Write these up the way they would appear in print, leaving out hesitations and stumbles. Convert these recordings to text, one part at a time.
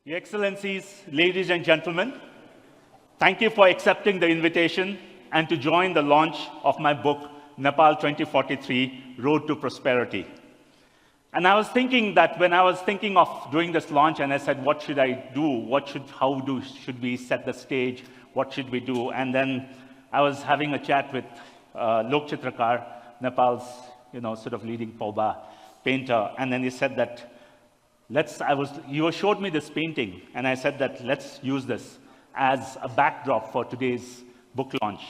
Your Excellencies, ladies and gentlemen, thank you for accepting the invitation and to join the launch of my book, Nepal 2043, Road to Prosperity. And I was thinking that when I was thinking of doing this launch, and I said, what should I do? Should we set the stage? What should we do? And then I was having a chat with Lok Chitrakar, Nepal's sort of leading Pauba painter, and then he said that you showed me this painting, and I said that let's use this as a backdrop for today's book launch.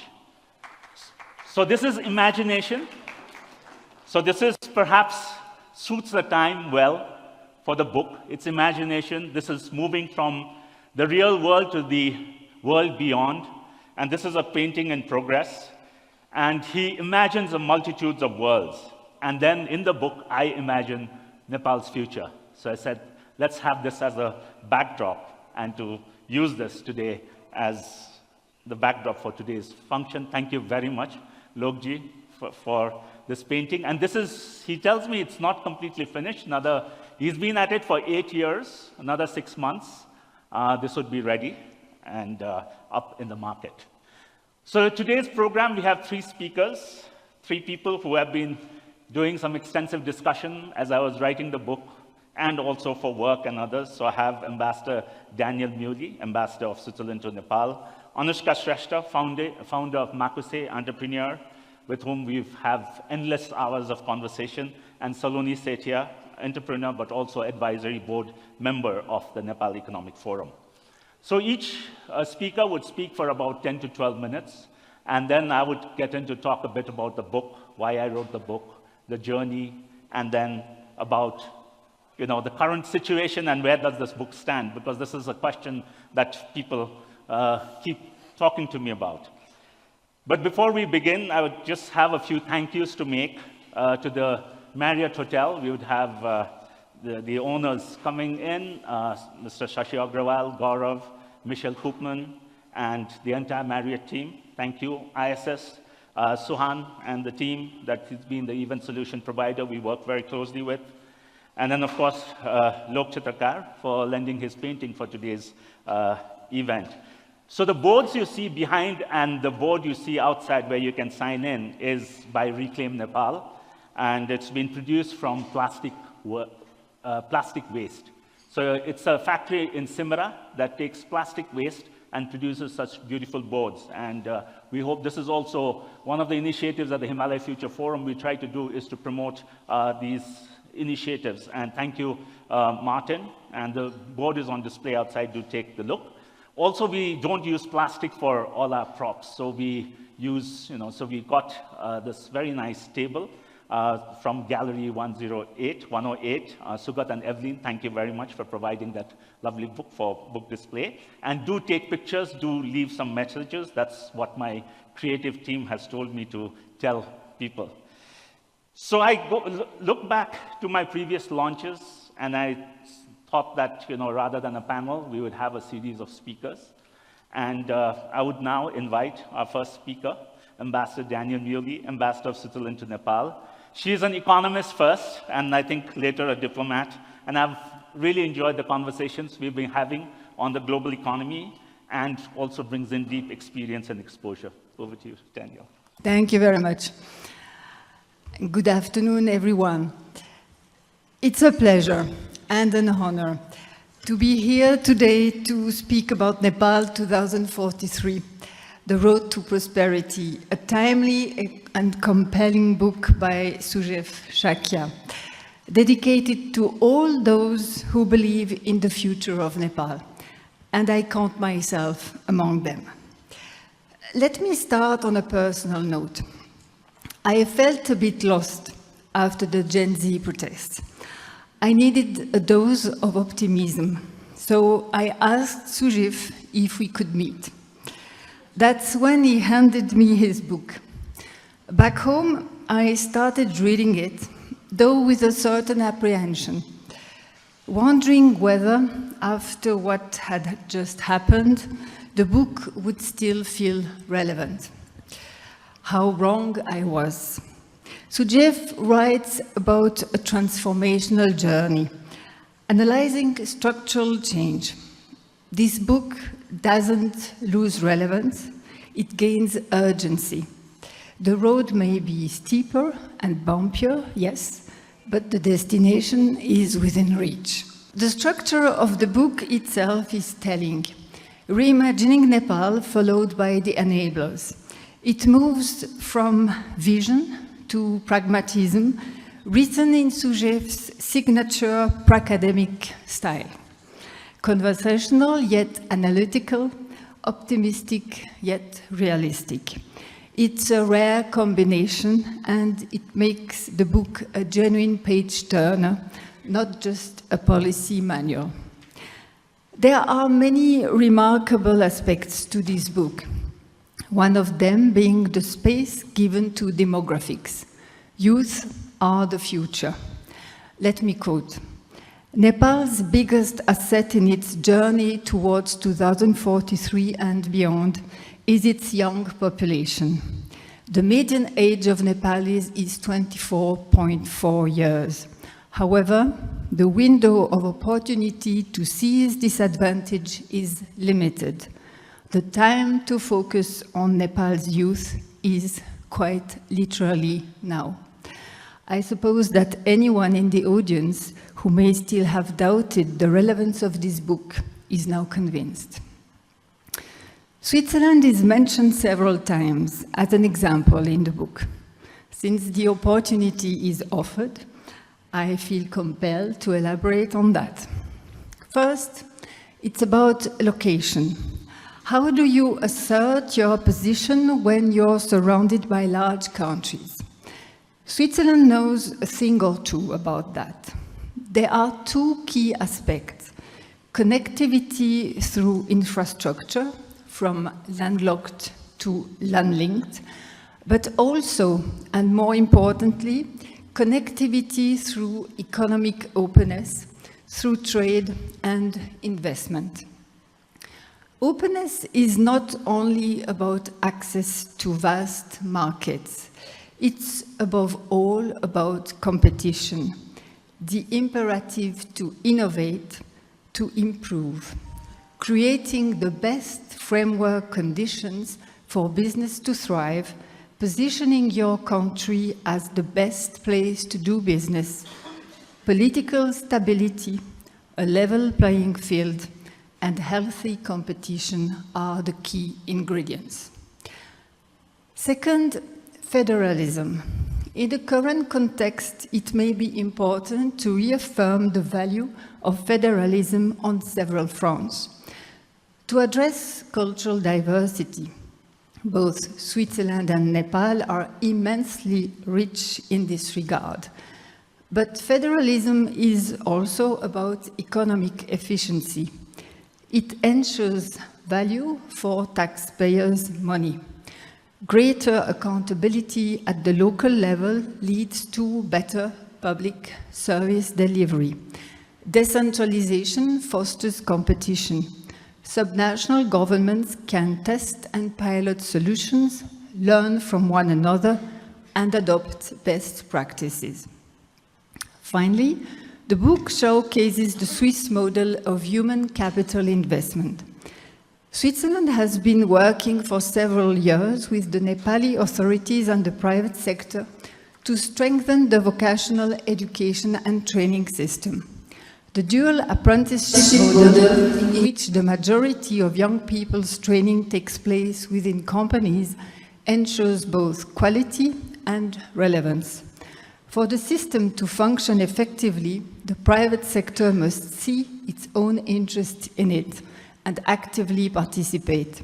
So this is imagination. So this is perhaps suits the time well for the book. It's imagination. This is moving from the real world to the world beyond. And this is a painting in progress. And he imagines a multitudes of worlds. And then in the book, I imagine Nepal's future. So I said, let's have this as a backdrop and to use this today as the backdrop for today's function. Thank you very much, Lokji, for this painting. And this is, he tells me it's not completely finished. He's been at it for 8 years, another 6 months. This would be ready and up in the market. So today's program, we have 3 speakers, 3 people who have been doing some extensive discussion as I was writing the book, and also for work and others. So I have Ambassador Danielle Meuwly, Ambassador of Switzerland to Nepal, Anushka Shrestha, founder of Makkusé, entrepreneur, with whom we have endless hours of conversation, and Saloni, Sethia, entrepreneur, but also advisory board member of the Nepal Economic Forum. So each speaker would speak for about 10 to 12 minutes, and then I would get into talk a bit about the book, why I wrote the book, the journey, and then about the current situation and where does this book stand, because this is a question that people keep talking to me about. But before we begin, I would just have a few thank yous to make to the Marriott Hotel. We would have the owners coming in, Mr. Shashi Agrawal, Gaurav, Michelle Koopman, and the entire Marriott team. Thank you. ISS, Suhan, and the team that has been the event solution provider we work very closely with. And then, of course, Lok Chitrakar for lending his painting for today's event. So the boards you see behind and the board you see outside where you can sign in is by Reclaim Nepal. And it's been produced from plastic waste. So it's a factory in Simra that takes plastic waste and produces such beautiful boards. And we hope this is also one of the initiatives at the Himalaya Future Forum we try to do is to promote these initiatives. And thank you, Martin. And the board is on display outside. Do take the look. Also, we don't use plastic for all our props. So we use, so we got this very nice table from Gallery 108. Sugat and Evelyn, thank you very much for providing that lovely book for book display. And do take pictures, do leave some messages. That's what my creative team has told me to tell people. So I look back to my previous launches, and I thought that, rather than a panel, we would have a series of speakers. And I would now invite our first speaker, Ambassador Danielle Meuwly, Ambassador of Switzerland to Nepal. She is an economist first, and I think later a diplomat. And I've really enjoyed the conversations we've been having on the global economy, and also brings in deep experience and exposure. Over to you, Danielle. Thank you very much. Good afternoon, everyone. It's a pleasure and an honor to be here today to speak about Nepal 2043, The Road to Prosperity, a timely and compelling book by Sujeev Shakya, dedicated to all those who believe in the future of Nepal, and I count myself among them. Let me start on a personal note. I felt a bit lost after the Gen Z protests. I needed a dose of optimism, so I asked Sujeev if we could meet. That's when he handed me his book. Back home, I started reading it, though with a certain apprehension, wondering whether, after what had just happened, the book would still feel relevant. How wrong I was. Sujeev writes about a transformational journey, Analyzing structural change. This book doesn't lose relevance, it gains urgency. The road may be steeper and bumpier, yes, but the destination is within reach. The structure of the book itself is telling. Reimagining Nepal, followed by the enablers. It moves from vision to pragmatism, written in Sujeev's signature pracademic style. Conversational yet analytical, optimistic yet realistic. It's a rare combination, and it makes the book a genuine page-turner, not just a policy manual. There are many remarkable aspects to this book, one of them being the space given to demographics. Youth are the future. Let me quote, "Nepal's biggest asset in its journey towards 2043 and beyond is its young population. The median age of Nepalis is 24.4 years. However, the window of opportunity to seize this advantage is limited. The time to focus on Nepal's youth is quite literally now." I suppose that anyone in the audience who may still have doubted the relevance of this book is now convinced. Switzerland is mentioned several times as an example in the book. Since the opportunity is offered, I feel compelled to elaborate on that. First, it's about location. How do you assert your position when you're surrounded by large countries? Switzerland knows a thing or two about that. There are two key aspects: connectivity through infrastructure, from landlocked to landlinked, but also, and more importantly, connectivity through economic openness, through trade and investment. Openness is not only about access to vast markets. It's above all about competition, the imperative to innovate, to improve, creating the best framework conditions for business to thrive, positioning your country as the best place to do business, political stability, a level playing field, and healthy competition are the key ingredients. Second, federalism. In the current context, it may be important to reaffirm the value of federalism on several fronts. To address cultural diversity, both Switzerland and Nepal are immensely rich in this regard. But federalism is also about economic efficiency. It ensures value for taxpayers' money. Greater accountability at the local level leads to better public service delivery. Decentralization fosters competition. Subnational governments can test and pilot solutions, learn from one another, and adopt best practices. Finally, the book showcases the Swiss model of human capital investment. Switzerland has been working for several years with the Nepali authorities and the private sector to strengthen the vocational education and training system. The dual apprenticeship model, in which the majority of young people's training takes place within companies, ensures both quality and relevance. For the system to function effectively, the private sector must see its own interest in it and actively participate.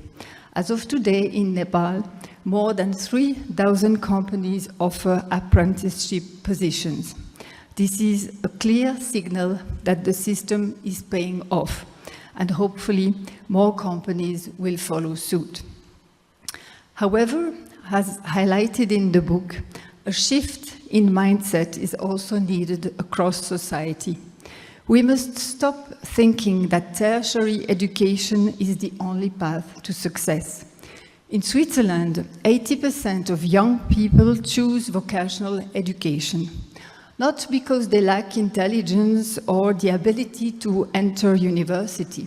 As of today in Nepal, more than 3,000 companies offer apprenticeship positions. This is a clear signal that the system is paying off, and hopefully more companies will follow suit. However, as highlighted in the book, a shift in mindset is also needed across society. We must stop thinking that tertiary education is the only path to success. In Switzerland, 80% of young people choose vocational education. not because they lack intelligence or the ability to enter university.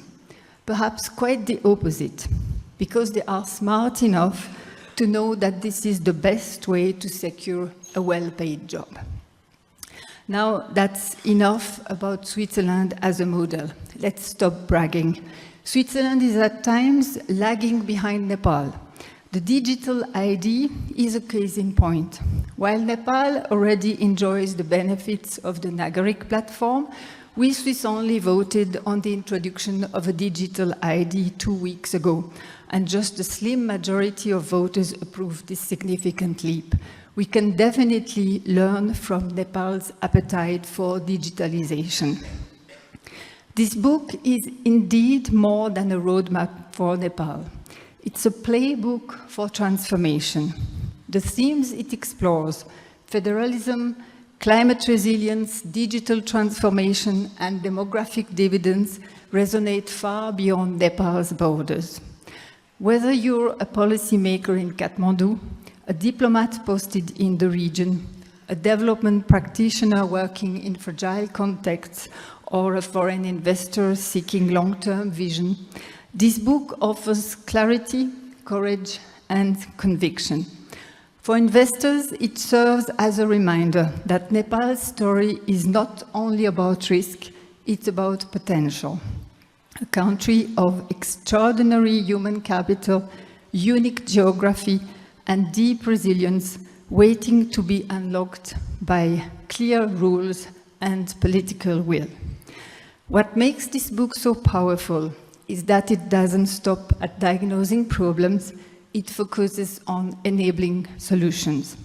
Perhaps quite the opposite, because they are smart enough to know that this is the best way to secure a well-paid job. Now, that's enough about Switzerland as a model. Let's stop bragging. Switzerland is at times lagging behind Nepal. The digital ID is a case in point. While Nepal already enjoys the benefits of the Nagarik platform, we Swiss only voted on the introduction of a digital ID 2 weeks ago, and just a slim majority of voters approved this significant leap. We can definitely learn from Nepal's appetite for digitalization. This book is indeed more than a roadmap for Nepal. It's a playbook for transformation. The themes it explores, federalism, climate resilience, digital transformation, and demographic dividends resonate far beyond Nepal's borders. Whether you're a policymaker in Kathmandu, a diplomat posted in the region, a development practitioner working in fragile contexts, or a foreign investor seeking long-term vision, this book offers clarity, courage, and conviction. For investors, it serves as a reminder that Nepal's story is not only about risk, it's about potential. A country of extraordinary human capital, unique geography, and deep resilience waiting to be unlocked by clear rules and political will. What makes this book so powerful is that it doesn't stop at diagnosing problems, it focuses on enabling solutions.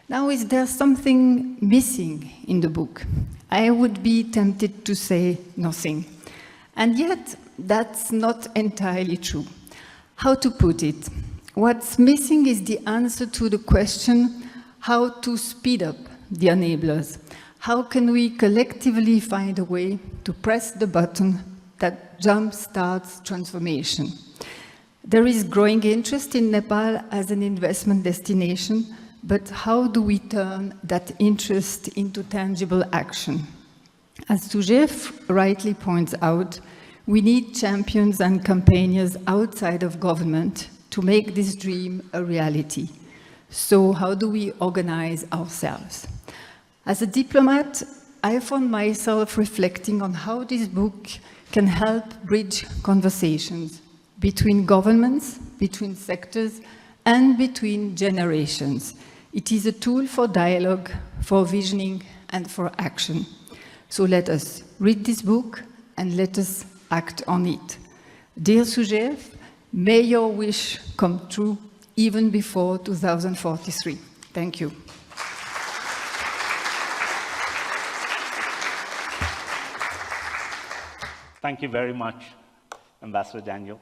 Now, is there something missing in the book? I would be tempted to say nothing. And yet, that's not entirely true. How to put it? What's missing is the answer to the question, how to speed up the enablers. How can we collectively find a way to press the button that jumpstarts transformation? There is growing interest in Nepal as an investment destination, but how do we turn that interest into tangible action? As Sujeev rightly points out, we need champions and campaigners outside of government to make this dream a reality. So how do we organize ourselves? As a diplomat, I found myself reflecting on how this book can help bridge conversations between governments, between sectors, and between generations. It is a tool for dialogue, for visioning, and for action. So let us read this book and let us act on it. Dear Sujeev, may your wish come true even before 2043. Thank you. Thank you very much, Ambassador Danielle.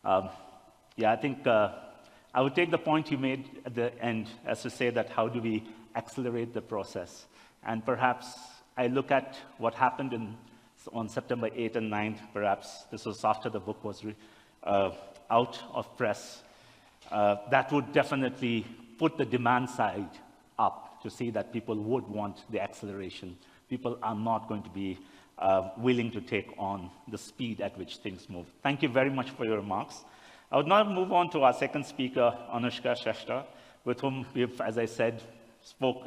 I think I would take the point you made at the end as to say that how do we accelerate the process? And perhaps I look at what happened on September 8th and 9th, perhaps this was after the book was out of press. That would definitely put the demand side up to see that people would want the acceleration. People are not going to be willing to take on the speed at which things move. Thank you very much for your remarks. I would now move on to our second speaker, Anushka Shrestha, with whom we've, as I said,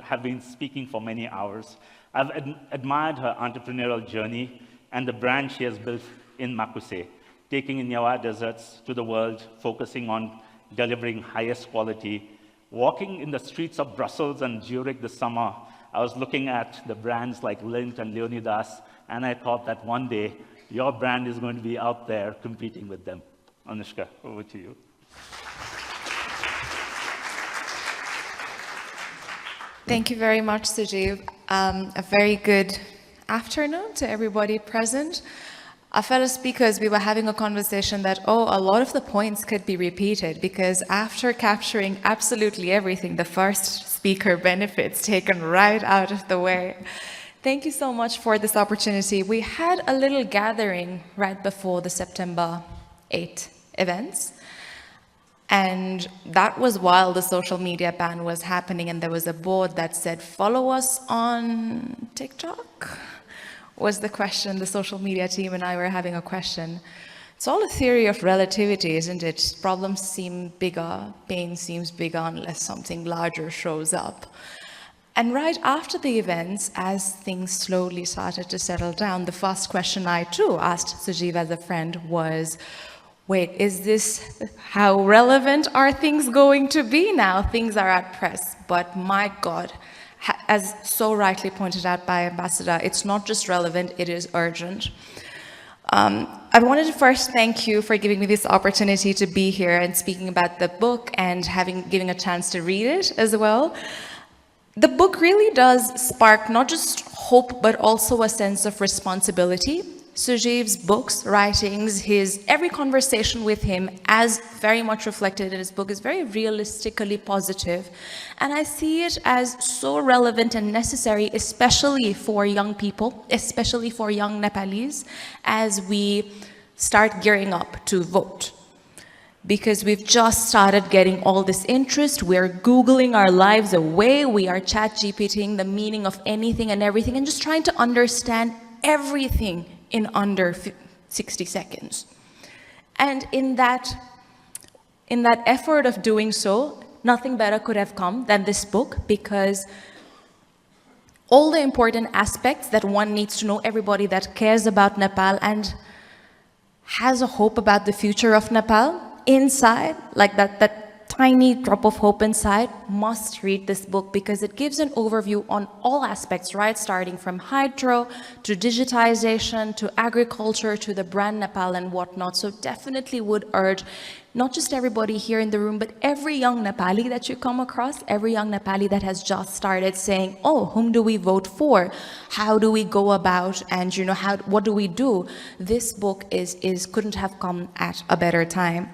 have been speaking for many hours. I've admired her entrepreneurial journey and the brand she has built in Makkusé, taking Nyawa desserts to the world, focusing on delivering highest quality. Walking in the streets of Brussels and Zurich this summer, I was looking at the brands like Lindt and Leonidas, and I thought that one day your brand is going to be out there competing with them. Anushka, over to you. Thank you very much, Sujeev. A very good afternoon to everybody present. Our fellow speakers, we were having a conversation that, a lot of the points could be repeated because after capturing absolutely everything, the first speaker benefits taken right out of the way. Thank you so much for this opportunity. We had a little gathering right before the September 8 events. And that was while the social media ban was happening, and there was a board that said, follow us on TikTok? Was the question. The social media team and I were having a question. It's all a theory of relativity, isn't it? Problems seem bigger, pain seems bigger unless something larger shows up. And right after the events, as things slowly started to settle down, the first question I too asked Sujeev as a friend was, wait, is this, how relevant are things going to be now? Things are at press, but my God, as so rightly pointed out by Ambassador, it's not just relevant, it is urgent. I wanted to first thank you for giving me this opportunity to be here and speaking about the book and giving a chance to read it as well. The book really does spark not just hope, but also a sense of responsibility. Sujeev's books, writings, every conversation with him, as very much reflected in his book, is very realistically positive. And I see it as so relevant and necessary, especially for young people, especially for young Nepalese, as we start gearing up to vote. Because we've just started getting all this interest, we're Googling our lives away, we are chat GPTing the meaning of anything and everything, and just trying to understand everything in under 60 seconds. And in that effort of doing so, nothing better could have come than this book, because all the important aspects that one needs to know, everybody that cares about Nepal and has a hope about the future of Nepal, inside, like that tiny drop of hope inside, must read this book, because it gives an overview on all aspects, right? Starting from hydro to digitization to agriculture to the brand Nepal and whatnot. So definitely would urge not just everybody here in the room, but every young Nepali that you come across, every young Nepali that has just started saying, oh, whom do we vote for? How do we go about? And you know, what do we do? This book couldn't have come at a better time.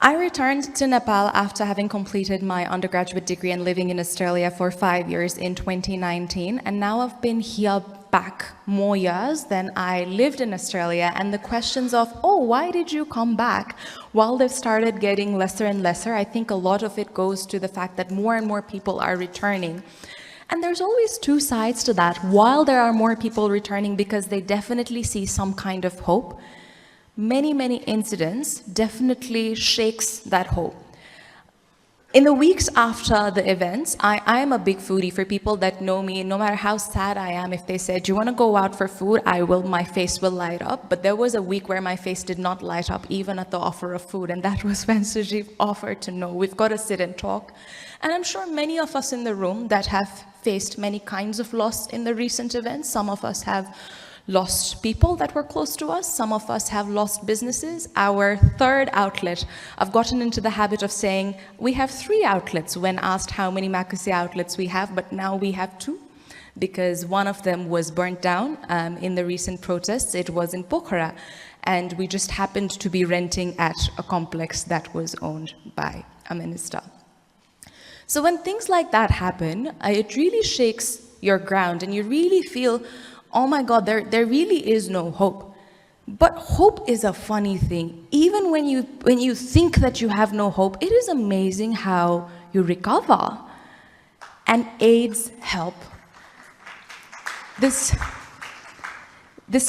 I returned to Nepal after having completed my undergraduate degree and living in Australia for 5 years in 2019. And now I've been here back more years than I lived in Australia. And the questions of, oh, why did you come back? While they've started getting lesser and lesser, I think a lot of it goes to the fact that more and more people are returning. And there's always two sides to that. While there are more people returning because they definitely see some kind of hope, many incidents definitely shakes that hope. In the weeks after the events, I am a big foodie. For people that know me, no matter how sad I am, if they said, do you want to go out for food? My face will light up. But there was a week where my face did not light up, even at the offer of food. And that was when Sujeev offered to know, we've got to sit and talk. And I'm sure many of us in the room that have faced many kinds of loss in the recent events, some of us have lost people that were close to us. Some of us have lost businesses. Our third outlet, I've gotten into the habit of saying we have 3 outlets when asked how many Makkusé outlets we have, but now we have 2, because one of them was burnt down in the recent protests. It was in Pokhara, and we just happened to be renting at a complex that was owned by a minister. So when things like that happen, it really shakes your ground, and you really feel, oh my God, there really is no hope. But hope is a funny thing. Even when you think that you have no hope, it is amazing how you recover. And aids help. This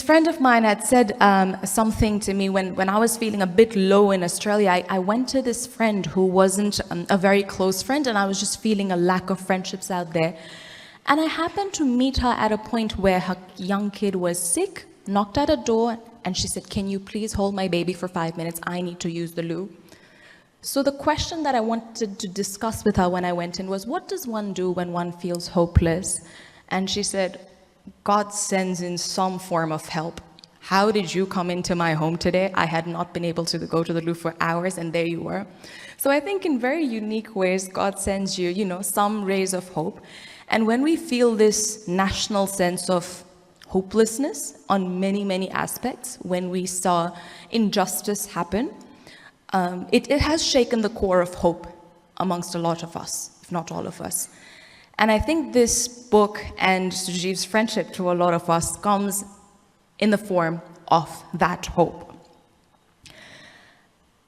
friend of mine had said something to me when I was feeling a bit low in Australia. I went to this friend who wasn't a very close friend, and I was just feeling a lack of friendships out there. And I happened to meet her at a point where her young kid was sick, knocked at a door, and she said, can you please hold my baby for 5 minutes? I need to use the loo. So the question that I wanted to discuss with her when I went in was, what does one do when one feels hopeless? And she said, God sends in some form of help. How did you come into my home today? I had not been able to go to the loo for hours, and there you were. So I think in very unique ways, God sends you, some rays of hope. And when we feel this national sense of hopelessness on many aspects, when we saw injustice happen, it has shaken the core of hope amongst a lot of us, if not all of us. And I think this book and Sujeev's friendship to a lot of us comes in the form of that hope.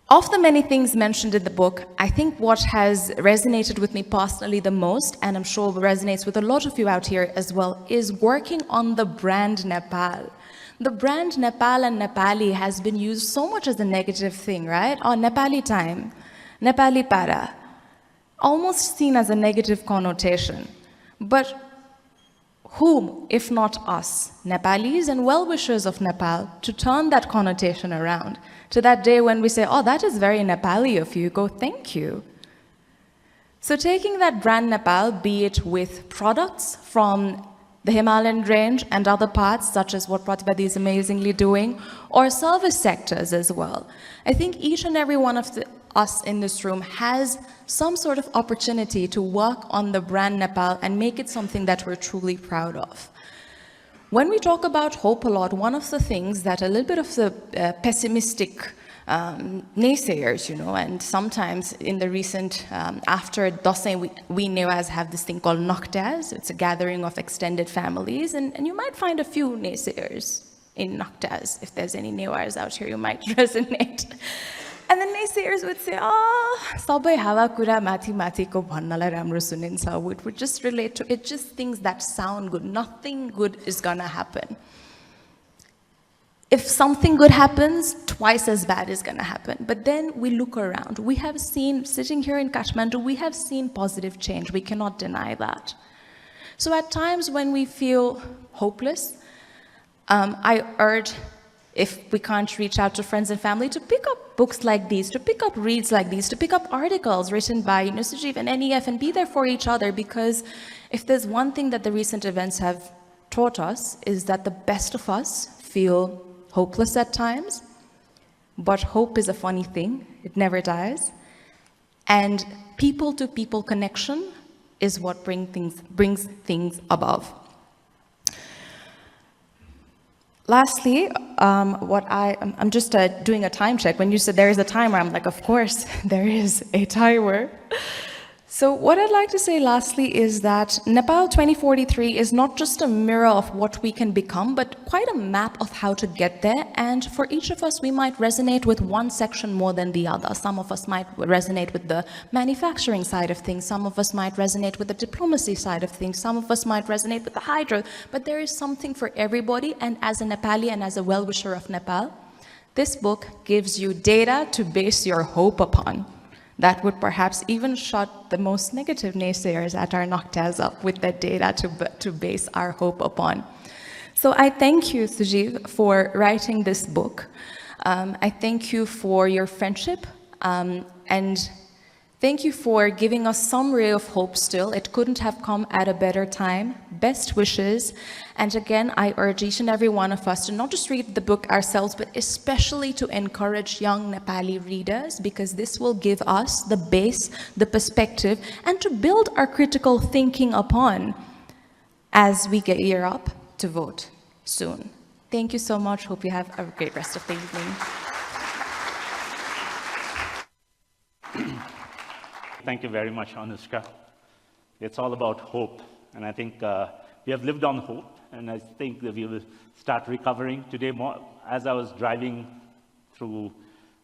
Of the many things mentioned in the book, I think what has resonated with me personally the most, and I'm sure resonates with a lot of you out here as well, is working on the brand Nepal. The brand Nepal and Nepali has been used so much as a negative thing, right? Oh, Nepali time, Nepali para, almost seen as a negative connotation. But whom, if not us, Nepalis and well-wishers of Nepal, to turn that connotation around to that day when we say, oh, that is very Nepali of you, go, thank you. So taking that brand Nepal, be it with products from the Himalayan range and other parts, such as what Pratibha is amazingly doing, or service sectors as well. I think each and every one of us in this room has some sort of opportunity to work on the brand Nepal and make it something that we're truly proud of. When we talk about hope a lot, one of the things that a little bit of the pessimistic naysayers, and sometimes in the recent, after Dasain, we Newas have this thing called Naktas. It's a gathering of extended families, and you might find a few naysayers in Naktas. If there's any Newas out here, you might resonate. And the naysayers would say, sabai hawa kura mathi mathi ko bhannalai ramro sunincha. Would just relate to it, just things that sound good. Nothing good is gonna happen. If something good happens, twice as bad is gonna happen. But then we look around. We have seen, sitting here in Kathmandu, we have seen positive change. We cannot deny that. So at times when we feel hopeless, I urge, if we can't reach out to friends and family, to pick up books like these, to pick up reads like these, to pick up articles written by Sujeev and NEF, and be there for each other, because if there's one thing that the recent events have taught us, is that the best of us feel hopeless at times, but hope is a funny thing. It never dies. And people-to-people connection is what brings things above. Lastly, I'm just doing a time check. When you said there is a timer, I'm like, of course, there is a timer. So what I'd like to say lastly is that Nepal 2043 is not just a mirror of what we can become, but quite a map of how to get there. And for each of us, we might resonate with one section more than the other. Some of us might resonate with the manufacturing side of things. Some of us might resonate with the diplomacy side of things. Some of us might resonate with the hydro. But there is something for everybody. And as a Nepali and as a well-wisher of Nepal, this book gives you data to base your hope upon. That would perhaps even shut the most negative naysayers at our Naktas up with that data to base our hope upon. So I thank you, Sujeev, for writing this book. I thank you for your friendship, and thank you for giving us some ray of hope still. It couldn't have come at a better time. Best wishes. And again, I urge each and every one of us to not just read the book ourselves, but especially to encourage young Nepali readers, because this will give us the base, the perspective, and to build our critical thinking upon as we gear up to vote soon. Thank you so much. Hope you have a great rest of the evening. Thank you very much, Anushka. It's all about hope, and I think we have lived on hope, and I think that we will start recovering. Today, as I was driving through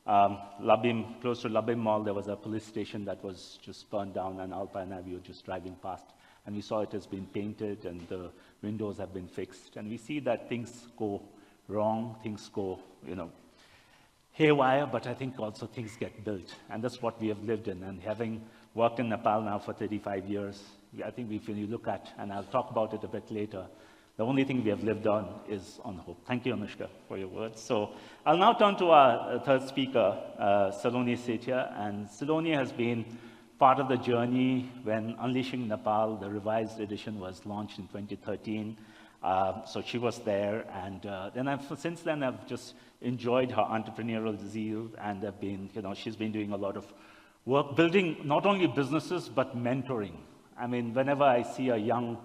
Labim, close to Labim Mall, there was a police station that was just burned down, and Alpine Avenue just driving past, and we saw it has been painted, and the windows have been fixed, and we see that things go wrong, things go, haywire, but I think also things get built, and that's what we have lived in. And having worked in Nepal now for 35 years, I think when you look at, and I'll talk about it a bit later, the only thing we have lived on is on hope. Thank you, Anushka, for your words. So I'll now turn to our third speaker, Saloni Sethia, and Saloni has been part of the journey when Unleashing Nepal, the revised edition, was launched in 2013. So she was there, and since then I've just enjoyed her entrepreneurial zeal, and she's been doing a lot of work building not only businesses but mentoring. I mean, whenever I see a young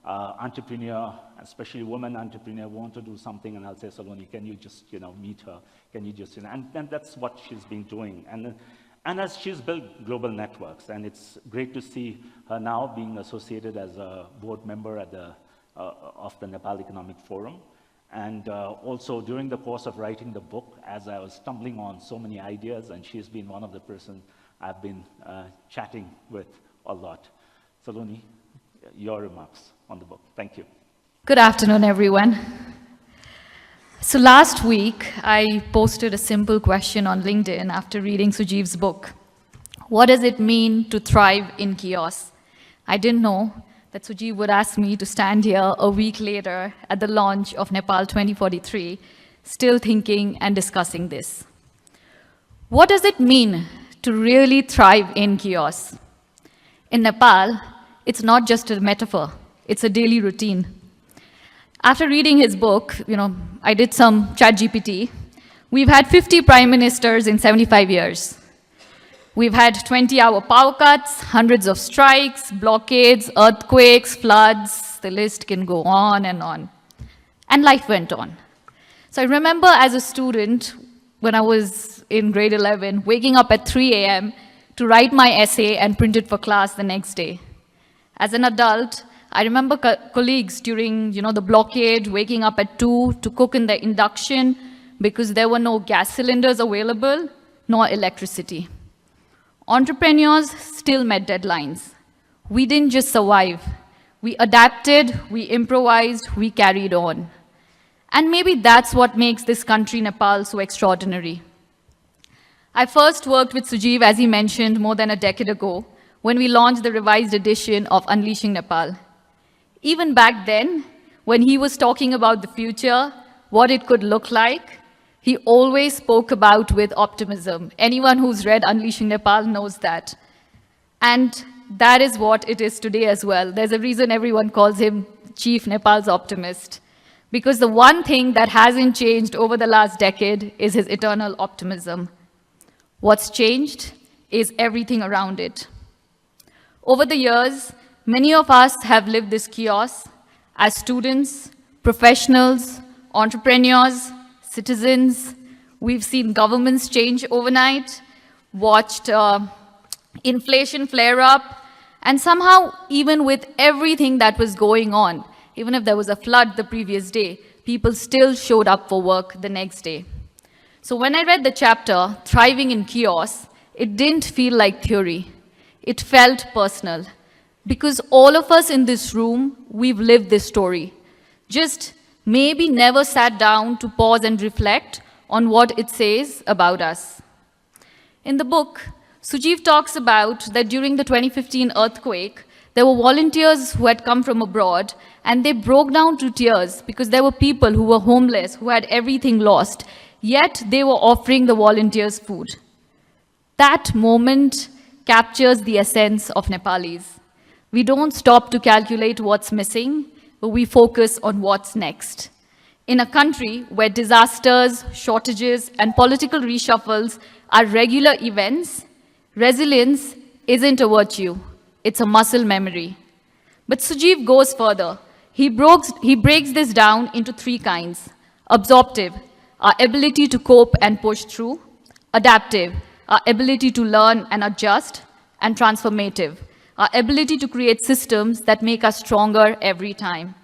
entrepreneur, especially woman entrepreneur, want to do something, and I'll say, Saloni, can you just meet her? Can you just and that's what she's been doing, and as she's built global networks, and it's great to see her now being associated as a board member at the of the Nepal Economic Forum. And also during the course of writing the book, as I was stumbling on so many ideas, and she's been one of the persons I've been chatting with a lot. Saloni, your remarks on the book. Thank you. Good afternoon, everyone. So last week, I posted a simple question on LinkedIn after reading Sujeev's book. What does it mean to thrive in chaos? I didn't know that Sujeev would ask me to stand here a week later at the launch of Nepal 2043, still thinking and discussing this. What does it mean to really thrive in chaos? In Nepal, it's not just a metaphor, it's a daily routine. After reading his book, I did some ChatGPT. We've had 50 prime ministers in 75 years. We've had 20-hour power cuts, hundreds of strikes, blockades, earthquakes, floods. The list can go on. And life went on. So I remember as a student, when I was in grade 11, waking up at 3 a.m. to write my essay and print it for class the next day. As an adult, I remember colleagues during the blockade waking up at 2 to cook in the induction because there were no gas cylinders available, nor electricity. Entrepreneurs still met deadlines. We didn't just survive. We adapted, we improvised, we carried on. And maybe that's what makes this country, Nepal, so extraordinary. I first worked with Sujeev, as he mentioned, more than a decade ago, when we launched the revised edition of Unleashing Nepal. Even back then, when he was talking about the future, what it could look like, he always spoke about with optimism. Anyone who's read Unleashing Nepal knows that. And that is what it is today as well. There's a reason everyone calls him Chief Nepal's Optimist. Because the one thing that hasn't changed over the last decade is his eternal optimism. What's changed is everything around it. Over the years, many of us have lived this chaos as students, professionals, entrepreneurs, citizens. We've seen governments change overnight, watched inflation flare up, and somehow, even with everything that was going on, even if there was a flood the previous day, people still showed up for work the next day. So when I read the chapter, Thriving in Chaos, it didn't feel like theory. It felt personal. Because all of us in this room, we've lived this story. Just maybe never sat down to pause and reflect on what it says about us. In the book, Sujeev talks about that during the 2015 earthquake, there were volunteers who had come from abroad, and they broke down to tears because there were people who were homeless, who had everything lost, yet they were offering the volunteers food. That moment captures the essence of Nepalis. We don't stop to calculate what's missing, but we focus on what's next. In a country where disasters, shortages, and political reshuffles are regular events, resilience isn't a virtue, it's a muscle memory. But Sujeev goes further. He breaks this down into three kinds. Absorptive, our ability to cope and push through. Adaptive, our ability to learn and adjust. And transformative, our ability to create systems that make us stronger every time.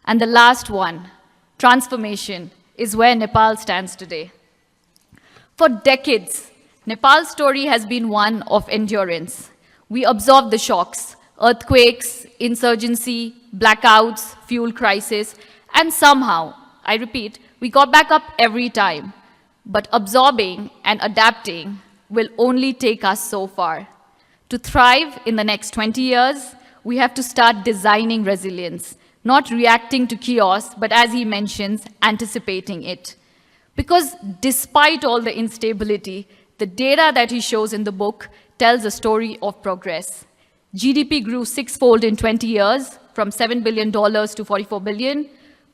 And the last one, transformation, is where Nepal stands today. For decades, Nepal's story has been one of endurance. We absorbed the shocks, earthquakes, insurgency, blackouts, fuel crisis, and somehow, I repeat, we got back up every time. But absorbing and adapting will only take us so far. To thrive in the next 20 years, we have to start designing resilience, not reacting to chaos, but as he mentions, anticipating it. Because despite all the instability, the data that he shows in the book tells a story of progress. GDP grew sixfold in 20 years, from $7 billion to $44 billion.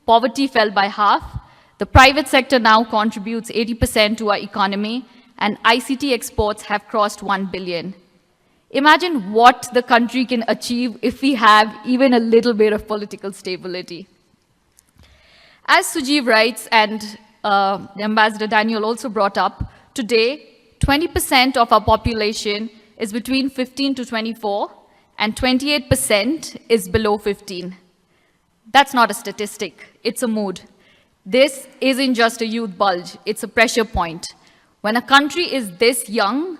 Poverty fell by half. The private sector now contributes 80% to our economy, and ICT exports have crossed 1 billion. Imagine what the country can achieve if we have even a little bit of political stability. As Sujeev writes, and Ambassador Danielle also brought up, today, 20% of our population is between 15 to 24, and 28% is below 15. That's not a statistic, it's a mood. This isn't just a youth bulge, it's a pressure point. When a country is this young,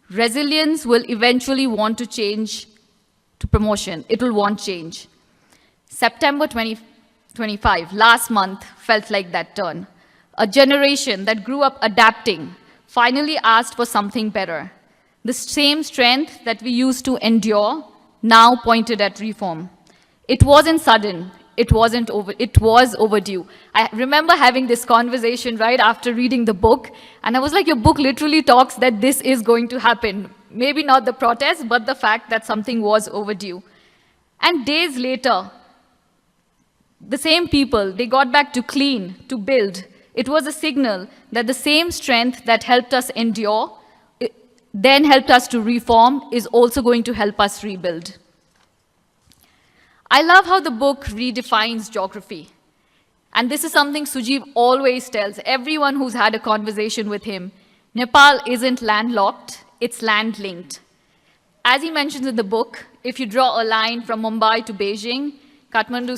resilience will eventually want to change to promotion. It will want change. September 2025, last month, felt like that turn. A generation that grew up adapting finally asked for something better. The same strength that we used to endure now pointed at reform. It wasn't sudden. It was overdue. I remember having this conversation right after reading the book, and I was like, your book literally talks that this is going to happen. Maybe not the protest, but the fact that something was overdue. And days later, the same people, they got back to clean, to build. It was a signal that the same strength that helped us endure, then helped us to reform, is also going to help us rebuild. I love how the book redefines geography. And this is something Sujeev always tells everyone who's had a conversation with him. Nepal isn't landlocked, it's land-linked. As he mentions in the book, if you draw a line from Mumbai to Beijing, Kathmandu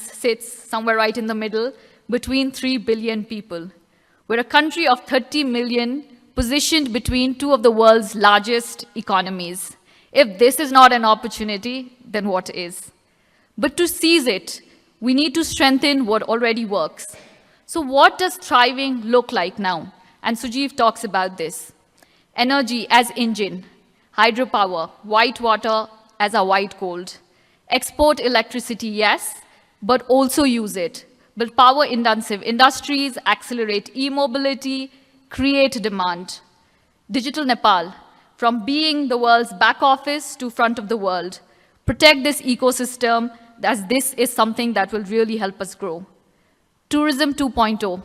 sits somewhere right in the middle between 3 billion people. We're a country of 30 million positioned between two of the world's largest economies. If this is not an opportunity, then what is? But to seize it, we need to strengthen what already works. So what does thriving look like now? And Sujeev talks about this. Energy as engine, hydropower, white water as our white gold. Export electricity, yes, but also use it. Build power-intensive industries, accelerate e-mobility, create demand. Digital Nepal, from being the world's back office to front of the world. Protect this ecosystem, as this is something that will really help us grow. Tourism 2.0,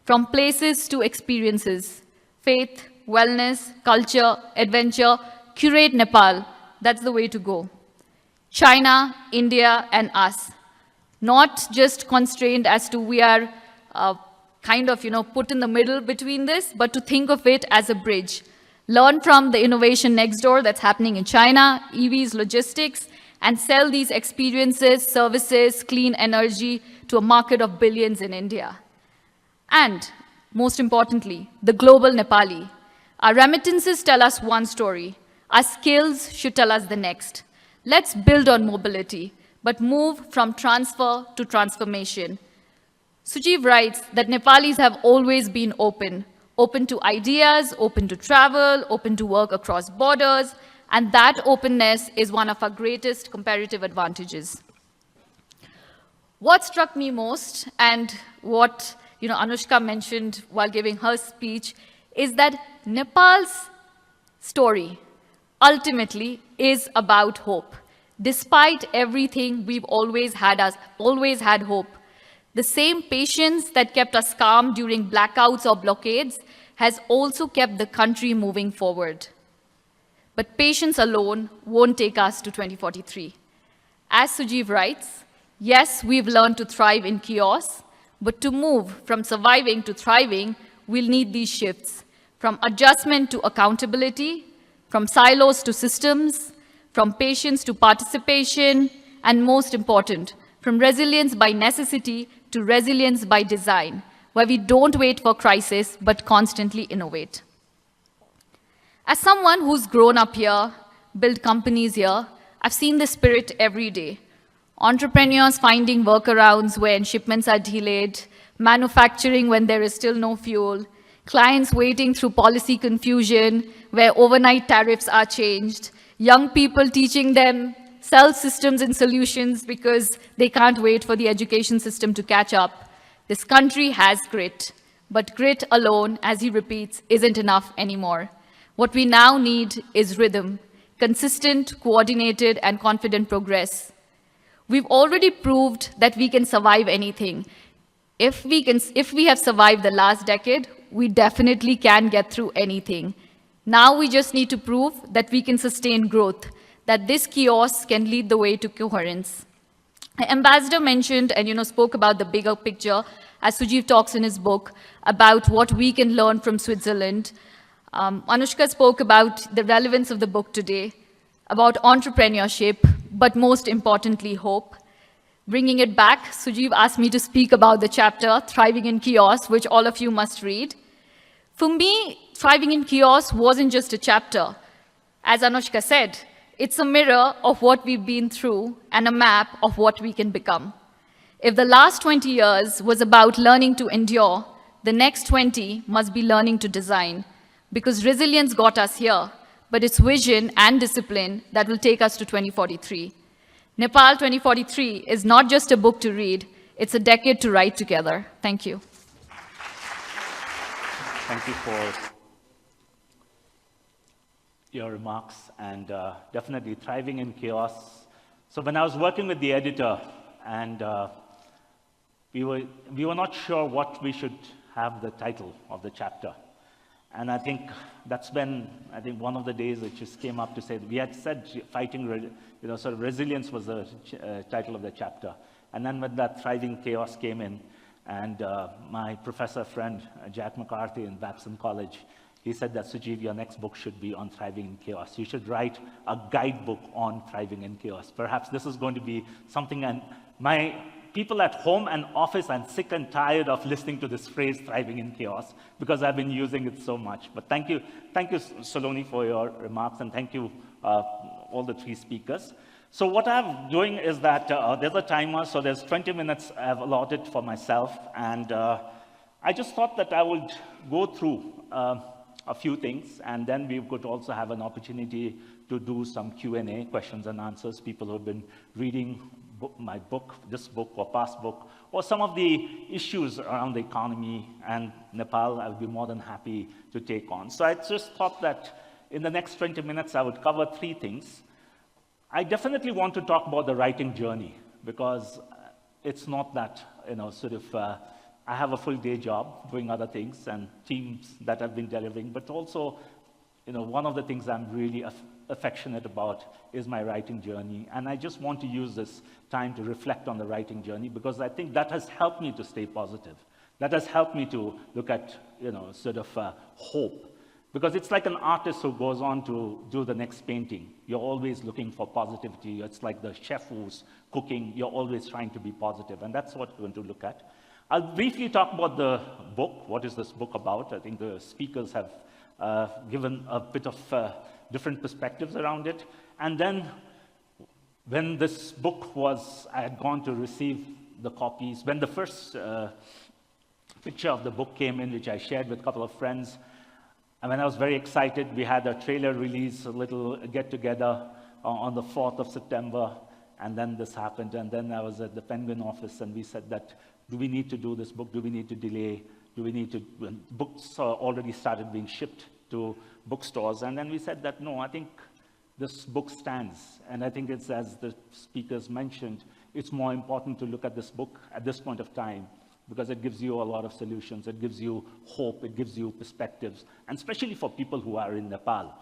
from places to experiences. Faith, wellness, culture, adventure, curate Nepal. That's the way to go. China, India, and us. Not just constrained as to we are put in the middle between this, but to think of it as a bridge. Learn from the innovation next door that's happening in China, EVs, logistics, and sell these experiences, services, clean energy to a market of billions in India. And, most importantly, the global Nepali. Our remittances tell us one story. Our skills should tell us the next. Let's build on mobility, but move from transfer to transformation. Sujeev writes that Nepalis have always been open to ideas, open to travel, open to work across borders, and that openness is one of our greatest comparative advantages. What struck me most, and what Anushka mentioned while giving her speech, is that Nepal's story ultimately is about hope. Despite everything, we've always had hope. The same patience that kept us calm during blackouts or blockades has also kept the country moving forward. But patience alone won't take us to 2043. As Sujeev writes, yes, we've learned to thrive in chaos, but to move from surviving to thriving, we'll need these shifts, from adjustment to accountability, from silos to systems, from patience to participation, and most important, from resilience by necessity to resilience by design, where we don't wait for crisis, but constantly innovate. As someone who's grown up here, built companies here, I've seen this spirit every day. Entrepreneurs finding workarounds when shipments are delayed, manufacturing when there is still no fuel, clients waiting through policy confusion where overnight tariffs are changed, young people teaching them self systems and solutions because they can't wait for the education system to catch up. This country has grit, but grit alone, as he repeats, isn't enough anymore. What we now need is rhythm, consistent, coordinated, and confident progress. We've already proved that we can survive anything. If we have survived the last decade, we definitely can get through anything. Now we just need to prove that we can sustain growth, that this chaos can lead the way to coherence. Ambassador mentioned and spoke about the bigger picture, as Sujeev talks in his book, about what we can learn from Switzerland. Anushka spoke about the relevance of the book today, about entrepreneurship, but most importantly, hope. Bringing it back, Sujeev asked me to speak about the chapter, Thriving in Chaos, which all of you must read. For me, Thriving in Chaos wasn't just a chapter. As Anushka said, it's a mirror of what we've been through and a map of what we can become. If the last 20 years was about learning to endure, the next 20 must be learning to design, because resilience got us here, but it's vision and discipline that will take us to 2043. Nepal 2043 is not just a book to read, it's a decade to write together. Thank you. Thank you for your remarks, and definitely Thriving in Chaos. So when I was working with the editor, and we were not sure what we should have the title of the chapter. And I think that's when, one of the days it just came up to say, we had said sort of resilience was the title of the chapter. And then when that Thriving Chaos came in, and my professor friend, Jack McCarthy in Babson College, he said that, Sujeev, your next book should be on thriving in chaos. You should write a guidebook on thriving in chaos. Perhaps this is going to be something, and my people at home and office, I'm sick and tired of listening to this phrase, thriving in chaos, because I've been using it so much. But thank you, Saloni, for your remarks, and thank you, all the three speakers. So what I'm doing is that there's a timer, so there's 20 minutes I've allotted for myself, and I just thought that I would go through a few things, and then we could also have an opportunity to do some Q&A, questions and answers, people who have been reading my book, this book, or past book, or some of the issues around the economy and Nepal, I would be more than happy to take on. So I just thought that in the next 20 minutes, I would cover three things. I definitely want to talk about the writing journey, because it's not that, I have a full day job doing other things and teams that I've been delivering, but also, one of the things I'm really affectionate about is my writing journey. And I just want to use this time to reflect on the writing journey, because I think that has helped me to stay positive. That has helped me to look at, hope. Because it's like an artist who goes on to do the next painting. You're always looking for positivity. It's like the chef who's cooking. You're always trying to be positive. And that's what we're going to look at. I'll briefly talk about the book. What is this book about? I think the speakers have given a bit of different perspectives around it. And then when this book was, I had gone to receive the copies, when the first picture of the book came in, which I shared with a couple of friends, and when I was very excited, we had a trailer release, a little get-together on the 4th of September, and then this happened. And then I was at the Penguin office, and we said that, do we need to do this book? Do we need to delay? Do we need to, books already started being shipped to bookstores. And then we said that, no, I think this book stands. And I think it's, as the speakers mentioned, it's more important to look at this book at this point of time, because it gives you a lot of solutions. It gives you hope. It gives you perspectives. And especially for people who are in Nepal,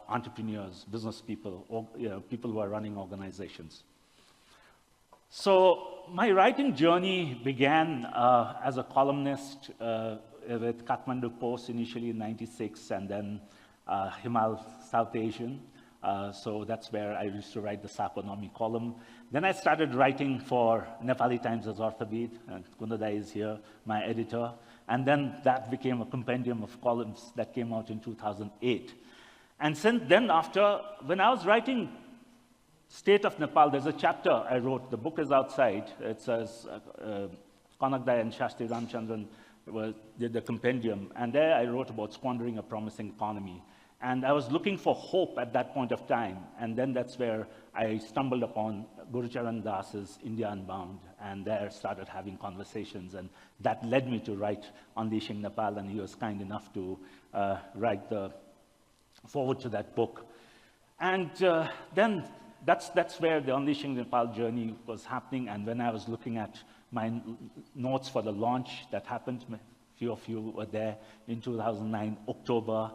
entrepreneurs, business people, or, people who are running organizations. So my writing journey began as a columnist with Kathmandu Post initially in '96, and then Himal South Asian. So that's where I used to write the Saponomi column. Then I started writing for Nepali Times as Orthobed, and Kundadai is here, my editor. And then that became a compendium of columns that came out in 2008. And since then, after, when I was writing State of Nepal, there's a chapter I wrote. The book is outside. It says Kanakdai and Shastri Ramchandran did the compendium. And there I wrote about squandering a promising economy. And I was looking for hope at that point of time. And then that's where I stumbled upon Gurucharan Das's India Unbound. And there started having conversations. And that led me to write Unleashing Nepal. And he was kind enough to write the forward to that book. And then that's where the Unleashing Nepal journey was happening. And when I was looking at my notes for the launch that happened, a few of you were there in 2009, October,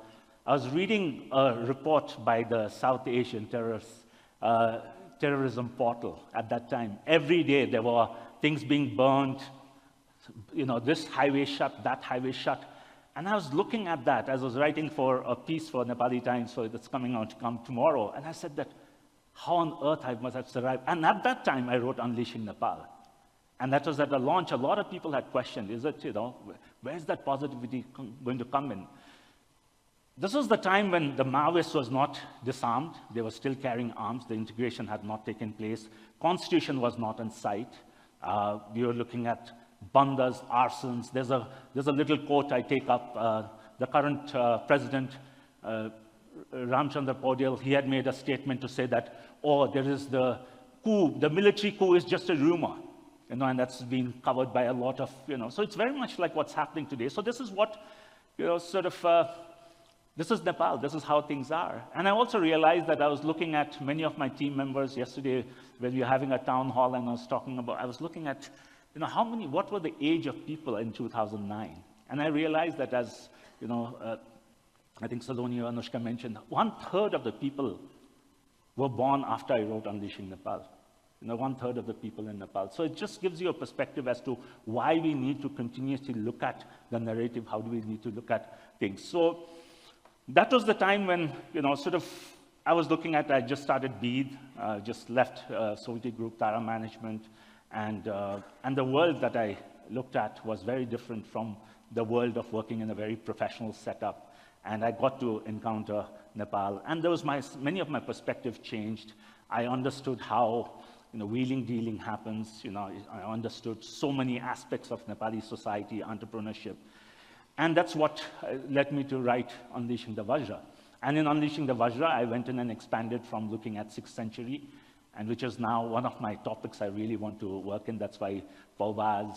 I was reading a report by the South Asian terrorism portal at that time. Every day there were things being burned, this highway shut, that highway shut. And I was looking at that as I was writing for a piece for Nepali Times, so that's coming out tomorrow. And I said that, how on earth I must have survived. And at that time, I wrote Unleashing Nepal. And that was at the launch. A lot of people had questioned, is it, where's that positivity going to come in? This was the time when the Maoists was not disarmed. They were still carrying arms. The integration had not taken place. Constitution was not in sight. We were looking at bandas, arsons. There's a little quote I take up. The current president, Ramchandra Paudel, he had made a statement to say that, there is the coup, the military coup is just a rumor. And that's been covered by a lot of, so it's very much like what's happening today. So this is what, this is Nepal, this is how things are. And I also realized that I was looking at many of my team members yesterday when we were having a town hall, and I was looking at, what were the age of people in 2009? And I realized that as, I think Saloni or Anushka mentioned, 1/3 of the people were born after I wrote Unleashing Nepal. 1/3 of the people in Nepal. So it just gives you a perspective as to why we need to continuously look at the narrative, how do we need to look at things. So that was the time when, I was looking at, I just started BEAD, just left Soviet Group, Tara Management, and the world that I looked at was very different from the world of working in a very professional setup. And I got to encounter Nepal, and there was many of my perspective changed. I understood how wheeling, dealing happens. I understood so many aspects of Nepali society, entrepreneurship. And that's what led me to write Unleashing the Vajra. And in Unleashing the Vajra, I went in and expanded from looking at 6th century, and which is now one of my topics I really want to work in. That's why Pauvaz,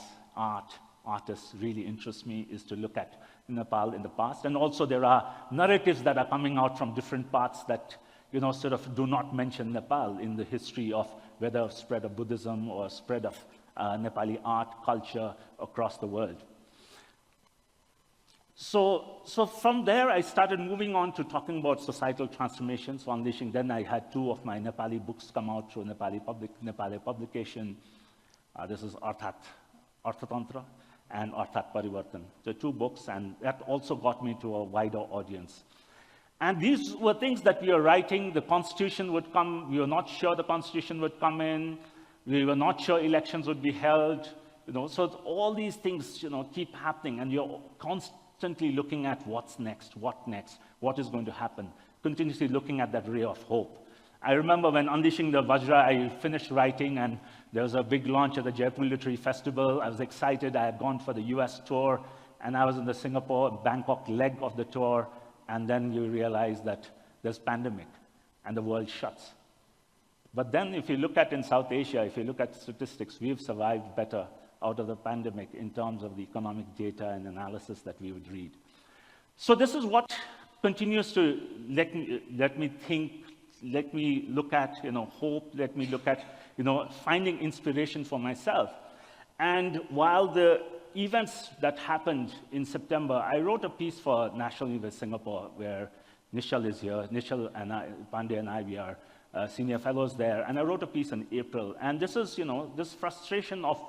artists really interest me, is to look at Nepal in the past. And also there are narratives that are coming out from different parts that do not mention Nepal in the history of whether spread of Buddhism or spread of Nepali art, culture across the world. So from there, I started moving on to talking about societal transformations, Unleashing. Then I had 2 of my Nepali books come out through Nepali publication. This is Arthatantra and Arthat Parivartan. The 2 books, and that also got me to a wider audience. And these were things that we were writing. The Constitution would come. We were not sure the Constitution would come in. We were not sure elections would be held. So all these things, keep happening, and you're constantly looking at what's next, what is going to happen, continuously looking at that ray of hope. I remember when Unleashing the Vajra, I finished writing, and there was a big launch at the Jaipur Literary Festival. I was excited. I had gone for the US tour, and I was in the Singapore, Bangkok leg of the tour. And then you realize that there's pandemic and the world shuts. But then if you look at in South Asia, if you look at statistics, we've survived better out of the pandemic in terms of the economic data and analysis that we would read. So this is what continues to let me think, let me look at hope, let me look at finding inspiration for myself. And while the events that happened in September, I wrote a piece for National University Singapore, where Nishal is here. Nishal and Pandey and I, we are senior fellows there. And I wrote a piece in April. And this is, this frustration of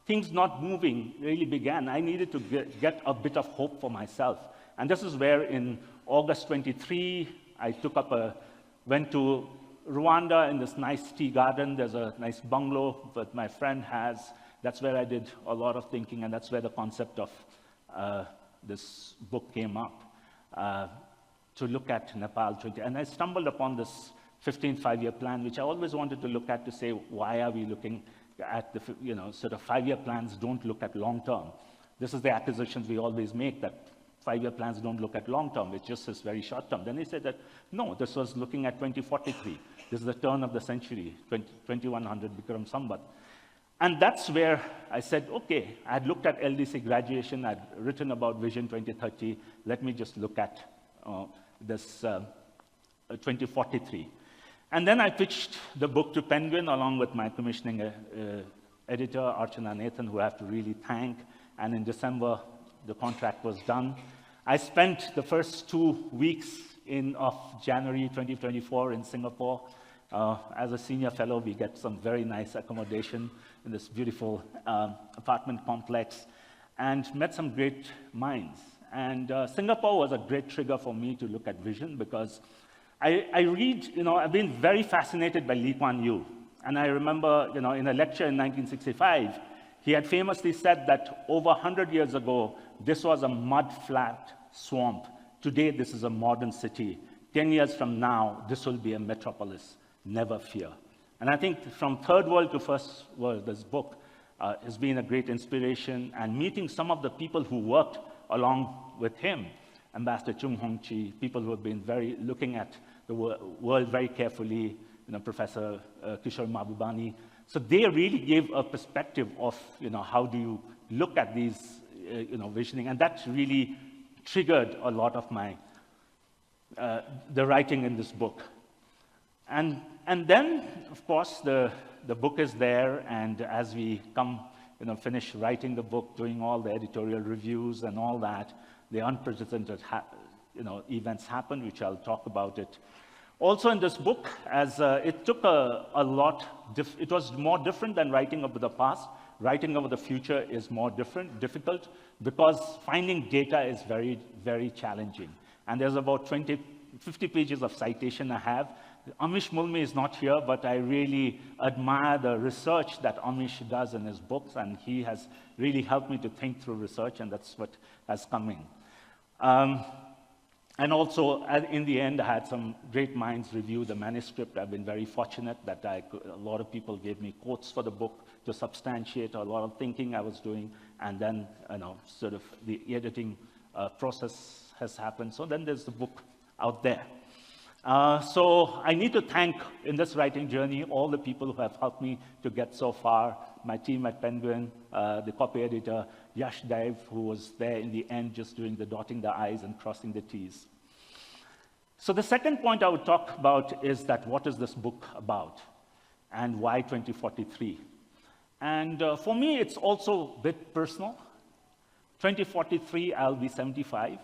things not moving really began. I needed to get a bit of hope for myself. And this is where in August 23, I went to Rwanda in this nice tea garden. There's a nice bungalow that my friend has. That's where I did a lot of thinking, and that's where the concept of this book came up, to look at Nepal 20. And I stumbled upon this 15th five-year plan, which I always wanted to look at to say, why are we looking at the, sort of 5-year plans don't look at long-term. This is the acquisitions we always make, that 5-year plans don't look at long-term, it just is very short-term. Then they said that, no, this was looking at 2043. This is the turn of the century, 2100 Bikram Sambat. And that's where I said, okay, I had looked at LDC graduation, I'd written about Vision 2030, let me just look at this 2043. And then I pitched the book to Penguin along with my commissioning editor, Archana Nathan, who I have to really thank. And in December, the contract was done. I spent the first 2 weeks of January 2024 in Singapore. As a senior fellow, we get some very nice accommodation in this beautiful apartment complex, and met some great minds. And Singapore was a great trigger for me to look at vision, because I read, I've been very fascinated by Lee Kuan Yew. And I remember, in a lecture in 1965, he had famously said that over 100 years ago, this was a mud-flat swamp. Today, this is a modern city. 10 years from now, this will be a metropolis. Never fear. And I think from third world to first world, this book has been a great inspiration. And meeting some of the people who worked along with him, Ambassador Chung Hong-chi, people who have been looking at the world very carefully, Professor Kishore Mahbubani. So they really gave a perspective of, how do you look at these, visioning. And that really triggered a lot of my, the writing in this book. And then, of course, the book is there, and as we finish writing the book, doing all the editorial reviews and all that, the unprecedented, events happened, which I'll talk about it. Also in this book, as it took a lot, it was more different than writing about the past. Writing about the future is more difficult, because finding data is very, very challenging. And there's about 50 pages of citation I have. Amish Meuwly is not here, but I really admire the research that Amish does in his books, and he has really helped me to think through research, and that's what has come in. And also, in the end, I had some great minds review the manuscript. I've been very fortunate that a lot of people gave me quotes for the book to substantiate a lot of thinking I was doing, and then, sort of the editing process has happened. So then there's the book out there. So I need to thank, in this writing journey, all the people who have helped me to get so far. My team at Penguin, the copy editor, Yash Dev, who was there in the end just doing the dotting the I's and crossing the T's. So the second point I would talk about is that what is this book about, and why 2043? And for me, it's also a bit personal. 2043, I'll be 75.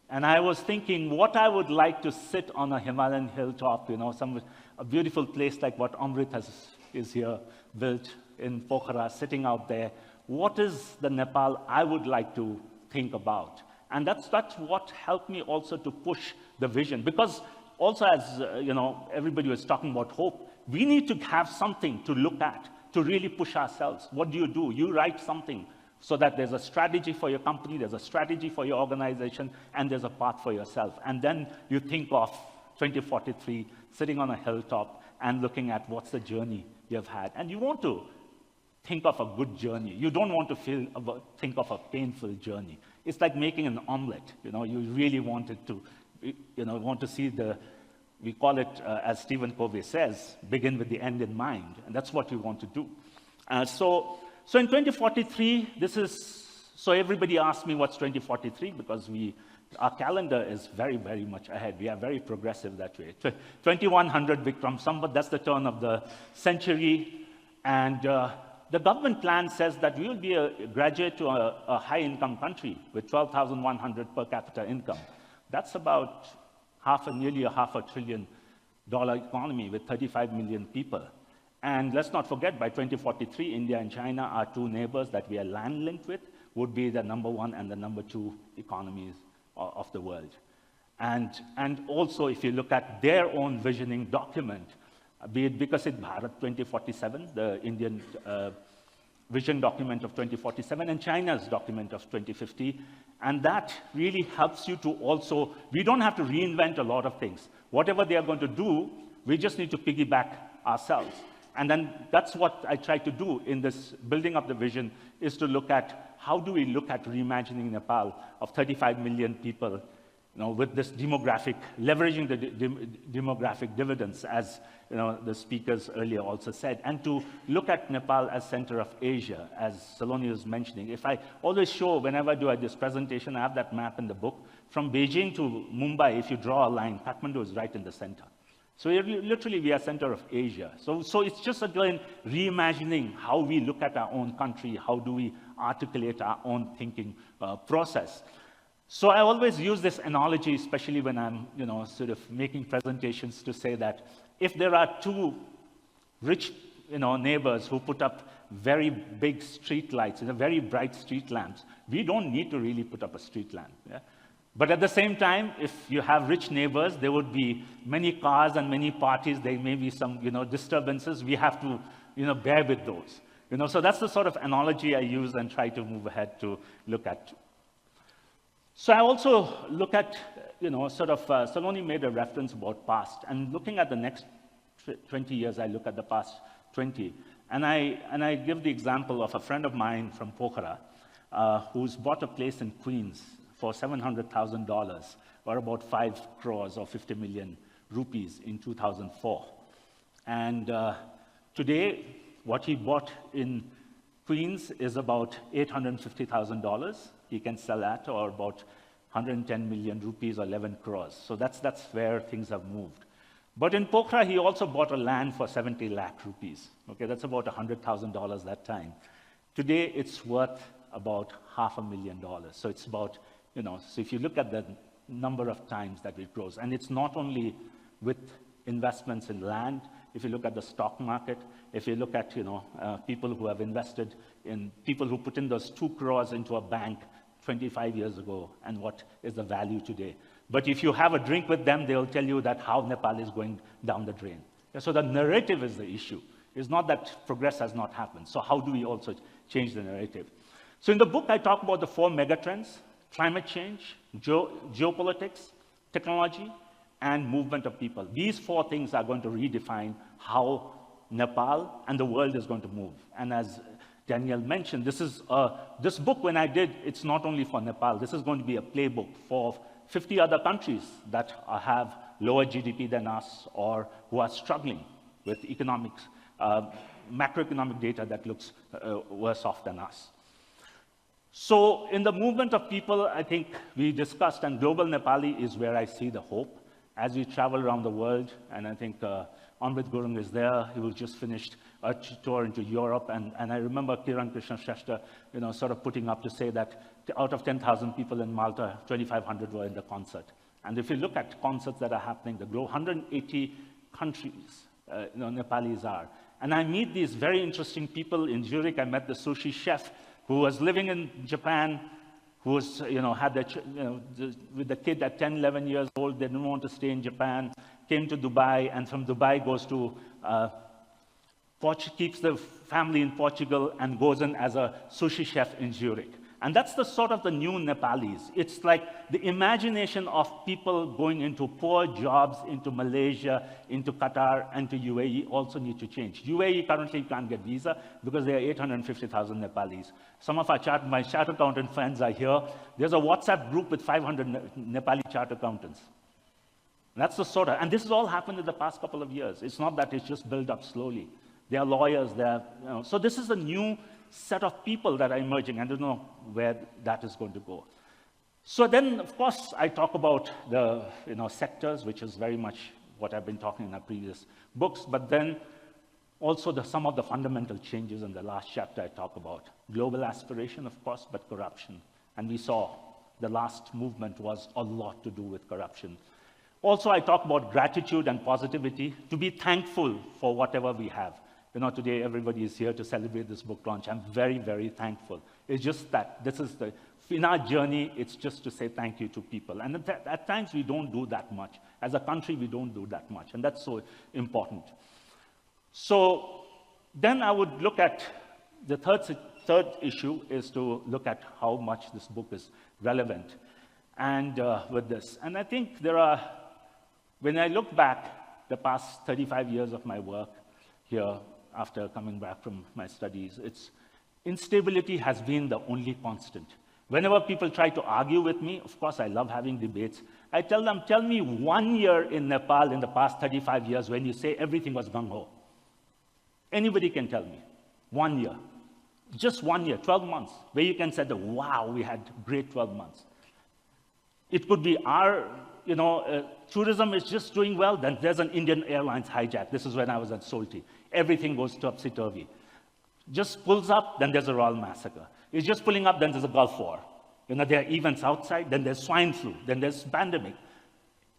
And I was thinking what I would like to sit on a Himalayan hilltop, a beautiful place like what Amrit is here, built in Pokhara, sitting out there. What is the Nepal I would like to think about? And that's what helped me also to push the vision. Because also, as everybody was talking about hope, we need to have something to look at, to really push ourselves. What do? You write something, so that there's a strategy for your company, there's a strategy for your organization, and there's a path for yourself. And then you think of 2043, sitting on a hilltop and looking at what's the journey you've had. And you want to think of a good journey. You don't want to think of a painful journey. It's like making an omelet. You really want it to, want to see we call it, as Stephen Covey says, begin with the end in mind. And that's what you want to do. So in 2043, so everybody asked me what's 2043, because our calendar is very, very much ahead. We are very progressive that way. 2100 Vikram Samvat, that's the turn of the century. And the government plan says that we will be a graduate to a high-income country with 12,100 per capita income. That's about nearly a $500 billion economy with 35 million people. And let's not forget, by 2043, India and China, our two neighbors that we are land-linked with, would be the #1 and the #2 economies of the world. And also, if you look at their own visioning document, be it Vikasit Bharat 2047, the Indian vision document of 2047, and China's document of 2050, and that really helps you to also, we don't have to reinvent a lot of things. Whatever they are going to do, we just need to piggyback ourselves. And then that's what I try to do in this building up the vision, is to look at how do we look at reimagining Nepal of 35 million people, with this demographic, leveraging the demographic dividends, as the speakers earlier also said, and to look at Nepal as center of Asia, as Saloni was mentioning. If I always show, whenever I do this presentation, I have that map in the book, from Beijing to Mumbai, if you draw a line, Kathmandu is right in the center. So literally, we are center of Asia. So it's just, again, reimagining how we look at our own country, how do we articulate our own thinking process. So I always use this analogy, especially when I'm, sort of making presentations, to say that if there are two rich, neighbors who put up very big street lights, very bright street lamps, we don't need to really put up a street lamp. Yeah? But at the same time, if you have rich neighbors, there would be many cars and many parties. There may be some, disturbances. We have to, bear with those. So that's the sort of analogy I use and try to move ahead to look at. So I also look at, Saloni made a reference about past, and looking at the next 20 years, I look at the past 20, and I give the example of a friend of mine from Pokhara, who's bought a place in Queens for $700,000, or about 5 crores or 50 million rupees in 2004. And today, what he bought in Queens is about $850,000. He can sell at, or about 110 million rupees or 11 crores. So that's where things have moved. But in Pokhara, he also bought a land for 70 lakh rupees. Okay, that's about $100,000 that time. Today, it's worth about $500,000. So it's about, so if you look at the number of times that it grows, and it's not only with investments in land. If you look at the stock market, if you look at, people who have invested in, people who put in those 2 crores into a bank 25 years ago, and what is the value today. But if you have a drink with them, they'll tell you that how Nepal is going down the drain. So the narrative is the issue. It's not that progress has not happened. So how do we also change the narrative? So in the book, I talk about the 4 megatrends: climate change, geopolitics, technology, and movement of people. These 4 things are going to redefine how Nepal and the world is going to move. And as Danielle mentioned, this book, when I did, it's not only for Nepal. This is going to be a playbook for 50 other countries that have lower GDP than us, or who are struggling with economics, macroeconomic data that looks worse off than us. So in the movement of people, I think we discussed, and Global Nepali is where I see the hope as we travel around the world. And I think Anvit Gurung is there. He was just finished a tour into Europe. And I remember Kiran Krishna Shrestha, sort of putting up to say that out of 10,000 people in Malta, 2,500 were in the concert. And if you look at concerts that are happening, the 180 countries, Nepalis are. And I meet these very interesting people. In Zurich, I met the sushi chef who was living in Japan, who was, had with the kid at 10, 11 years old. They didn't want to stay in Japan, came to Dubai, and from Dubai goes to, keeps the family in Portugal and goes in as a sushi chef in Zurich. And that's the sort of the new Nepalis. It's like the imagination of people going into poor jobs, into Malaysia, into Qatar, and to UAE also need to change. UAE currently can't get visa because there are 850,000 Nepalis. Some of my chartered accountant friends are here. There's a WhatsApp group with 500 Nepali chartered accountants. That's the sort of, and this has all happened in the past couple of years. It's not that it's just built up slowly. There are lawyers there. So this is a new set of people that are emerging. I don't know where that is going to go. So then, of course, I talk about the sectors, which is very much what I've been talking in our previous books, but then also some of the fundamental changes in the last chapter I talk about. Global aspiration, of course, but corruption. And we saw the last movement was a lot to do with corruption. Also, I talk about gratitude and positivity, to be thankful for whatever we have. Today everybody is here to celebrate this book launch. I'm very, very thankful. It's just that in our journey, it's just to say thank you to people. And at times we don't do that much. As a country, we don't do that much, and that's so important. So then I would look at the third issue is to look at how much this book is relevant and with this. And I think when I look back the past 35 years of my work here, after coming back from my studies, instability has been the only constant. Whenever people try to argue with me, of course I love having debates, I tell them, tell me 1 year in Nepal in the past 35 years when you say everything was gung-ho. Anybody can tell me. 1 year. Just 1 year, 12 months, where you can say, wow, we had great 12 months. It could be our, tourism is just doing well, then there's an Indian Airlines hijack. This is when I was at Saloni. Everything goes topsy-turvy. Just pulls up, then there's a royal massacre. It's just pulling up, then there's a Gulf War. There are events outside, then there's swine flu, then there's pandemic.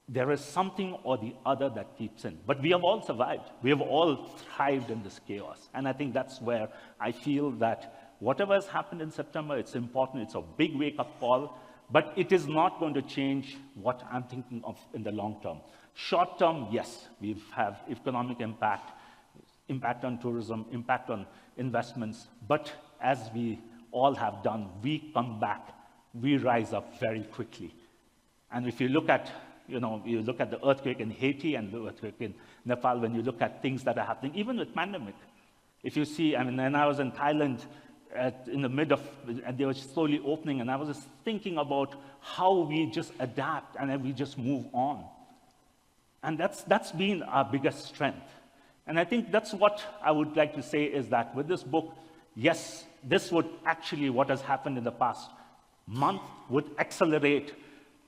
There is something or the other that keeps in. But we have all survived. We have all thrived in this chaos. And I think that's where I feel that whatever has happened in September, it's important. It's a big wake-up call. but it is not going to change what I'm thinking of in the long term. Short term, yes, we have economic impact, impact on tourism, impact on investments, but as we all have done, we come back, we rise up very quickly. And if you look at, you look at the earthquake in Haiti and the earthquake in Nepal, when you look at things that are happening, even with pandemic, if you see, I mean, when I was in Thailand in the mid of, and they were slowly opening, and I was just thinking about how we just adapt and then we just move on. And that's been our biggest strength. And I think that's what I would like to say is that with this book, yes, this would actually, what has happened in the past month would accelerate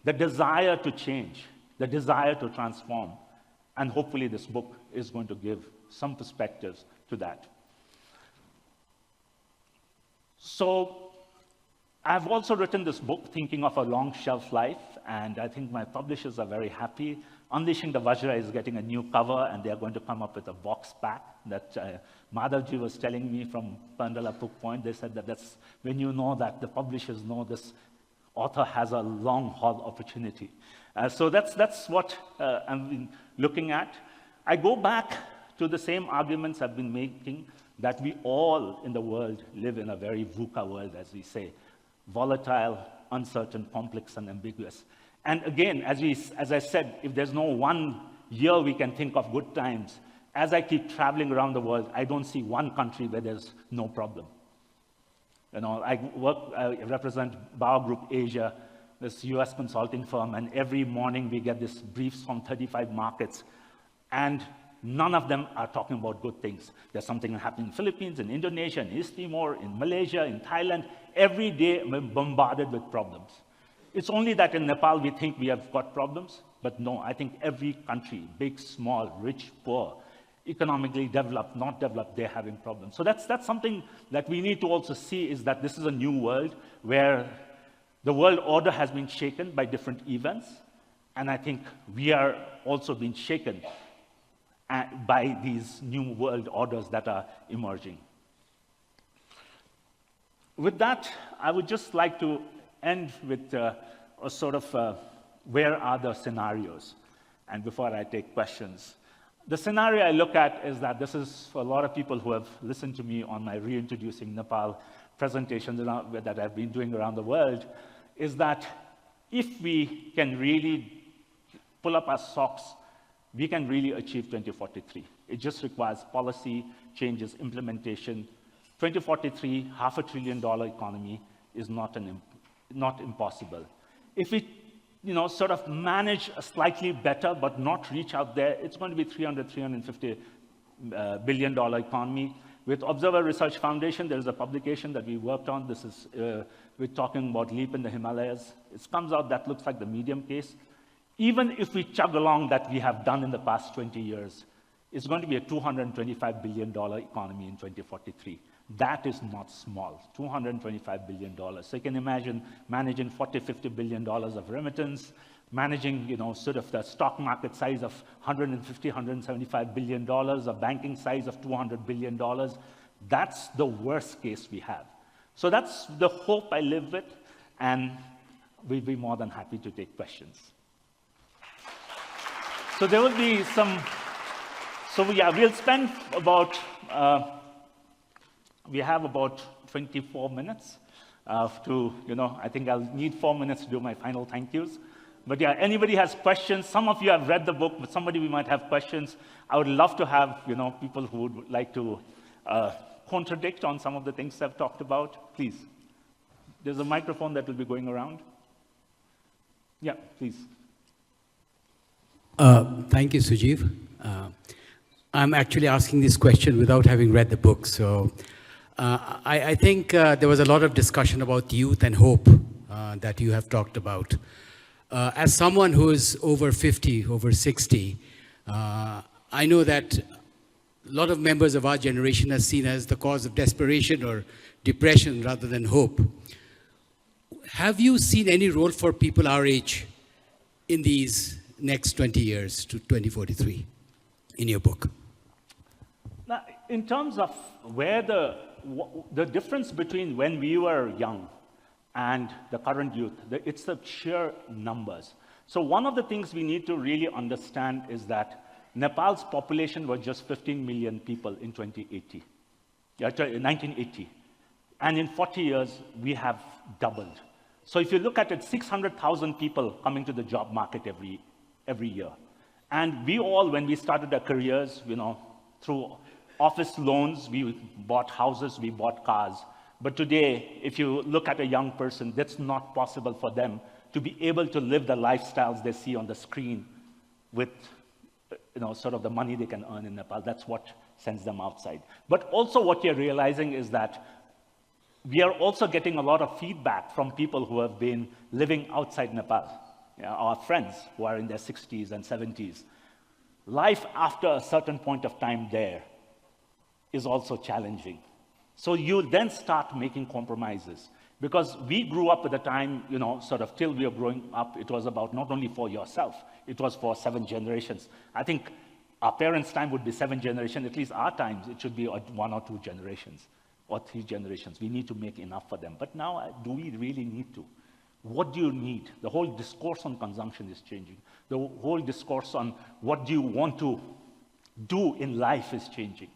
the desire to change, the desire to transform. And hopefully this book is going to give some perspectives to that. So I've also written this book thinking of a long shelf life, and I think my publishers are very happy. Unleashing the Vajra is getting a new cover, and they're going to come up with a box pack that Madhavji was telling me from Pandala Book Point. They said that that's when you know that the publishers know this author has a long haul opportunity. So that's what I've been looking at. I go back to the same arguments I've been making, that we all in the world live in a very VUCA world, as we say, volatile, uncertain, complex, and ambiguous. And again, as I said, if there's no one year we can think of good times, as I keep traveling around the world, I don't see one country where there's no problem. I represent Bauer Group Asia, this US consulting firm, and every morning we get these briefs from 35 markets, and none of them are talking about good things. There's something happening in the Philippines, in Indonesia, in East Timor, in Malaysia, in Thailand. Every day we're bombarded with problems. It's only that in Nepal we think we have got problems, but no, I think every country, big, small, rich, poor, economically developed, not developed, they're having problems. So that's something that we need to also see, is that this is a new world where the world order has been shaken by different events, and I think we are also being shaken by these new world orders that are emerging. With that, I would just like to end with a sort of where are the scenarios? And before I take questions, the scenario I look at is that this is for a lot of people who have listened to me on my reintroducing Nepal presentations that I've been doing around the world, is that if we can really pull up our socks, we can really achieve 2043. It just requires policy changes, implementation. 2043, $500 billion economy is not impossible. If we sort of manage a slightly better but not reach out there, it's going to be $350 billion economy. With Observer Research Foundation, there is a publication that we worked on. This is, we're talking about leap in the Himalayas. It comes out that looks like the medium case. Even if we chug along that we have done in the past 20 years, it's going to be a $225 billion economy in 2043. That is not small, $225 billion. So you can imagine managing $40–50 billion of remittance, managing, sort of the stock market size of $150–175 billion, a banking size of $200 billion. That's the worst case we have. So that's the hope I live with, and we'll be more than happy to take questions. So there will be some, we'll spend about, we have about 24 minutes I think I'll need 4 minutes to do my final thank yous. But yeah, anybody has questions? Some of you have read the book, but somebody we might have questions. I would love to have, people who would like to contradict on some of the things I've talked about. Please. There's a microphone that will be going around. Yeah, please. Thank you, Sujeev. I'm actually asking this question without having read the book. So I think there was a lot of discussion about youth and hope that you have talked about. As someone who is over 50, over 60, I know that a lot of members of our generation are seen as the cause of desperation or depression rather than hope. Have you seen any role for people our age in these next 20 years to 2043 in your book? Now, in terms of where the difference between when we were young and the current youth. It's the sheer numbers. So one of the things we need to really understand is that Nepal's population was just 15 million people in 1980. And in 40 years, we have doubled. So if you look at it, 600,000 people coming to the job market every year. And we all, when we started our careers, through office loans, we bought houses, we bought cars. But today, if you look at a young person, that's not possible for them to be able to live the lifestyles they see on the screen with sort of the money they can earn in Nepal. That's what sends them outside. But also what you're realizing is that we are also getting a lot of feedback from people who have been living outside Nepal, our friends who are in their 60s and 70s. Life after a certain point of time there is also challenging. So you then start making compromises. Because we grew up at a time, sort of till we were growing up, it was about not only for yourself, it was for 7 generations. I think our parents' time would be 7 generations, at least our times, it should be 1 or 2 generations, or 3 generations. We need to make enough for them. But now, do we really need to? What do you need? The whole discourse on consumption is changing. The whole discourse on what do you want to do in life is changing.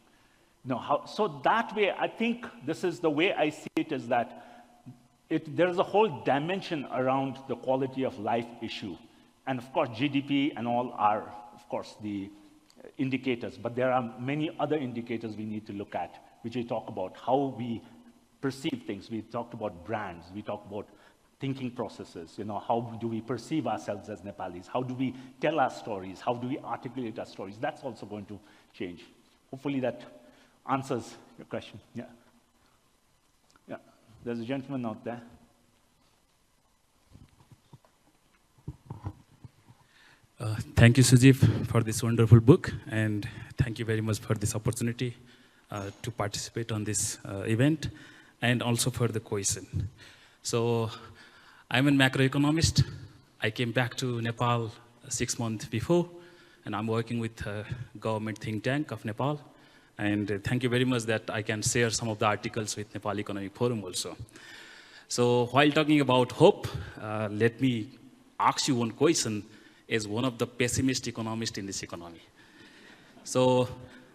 So that way, I think this is the way I see it, is that there's a whole dimension around the quality of life issue. And of course, GDP and all are, of course, the indicators. But there are many other indicators we need to look at, which we talk about how we perceive things. We talked about brands. We talked about thinking processes. How do we perceive ourselves as Nepalis? How do we tell our stories? How do we articulate our stories? That's also going to change. Hopefully that answers your question. Yeah. There's a gentleman out there. Thank you, Sujeev, for this wonderful book, and thank you very much for this opportunity to participate on this event, and also for the question. So, I'm a macroeconomist. I came back to Nepal 6 months before, and I'm working with government think tank of Nepal. And thank you very much that I can share some of the articles with Nepal Economic Forum also. So while talking about hope, let me ask you one question as one of the pessimist economists in this economy. So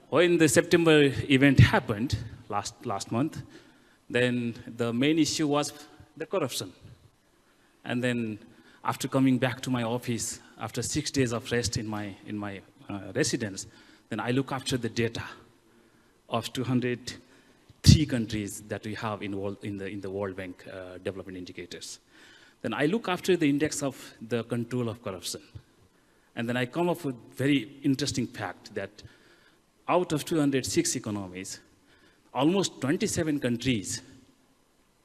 when the September event happened last month, then the main issue was the corruption. And then after coming back to my office, after 6 days of rest in my residence, then I look after the data of 203 countries that we have in the World Bank development indicators. Then I look after the index of the control of corruption. And then I come up with very interesting fact that out of 206 economies, almost 27 countries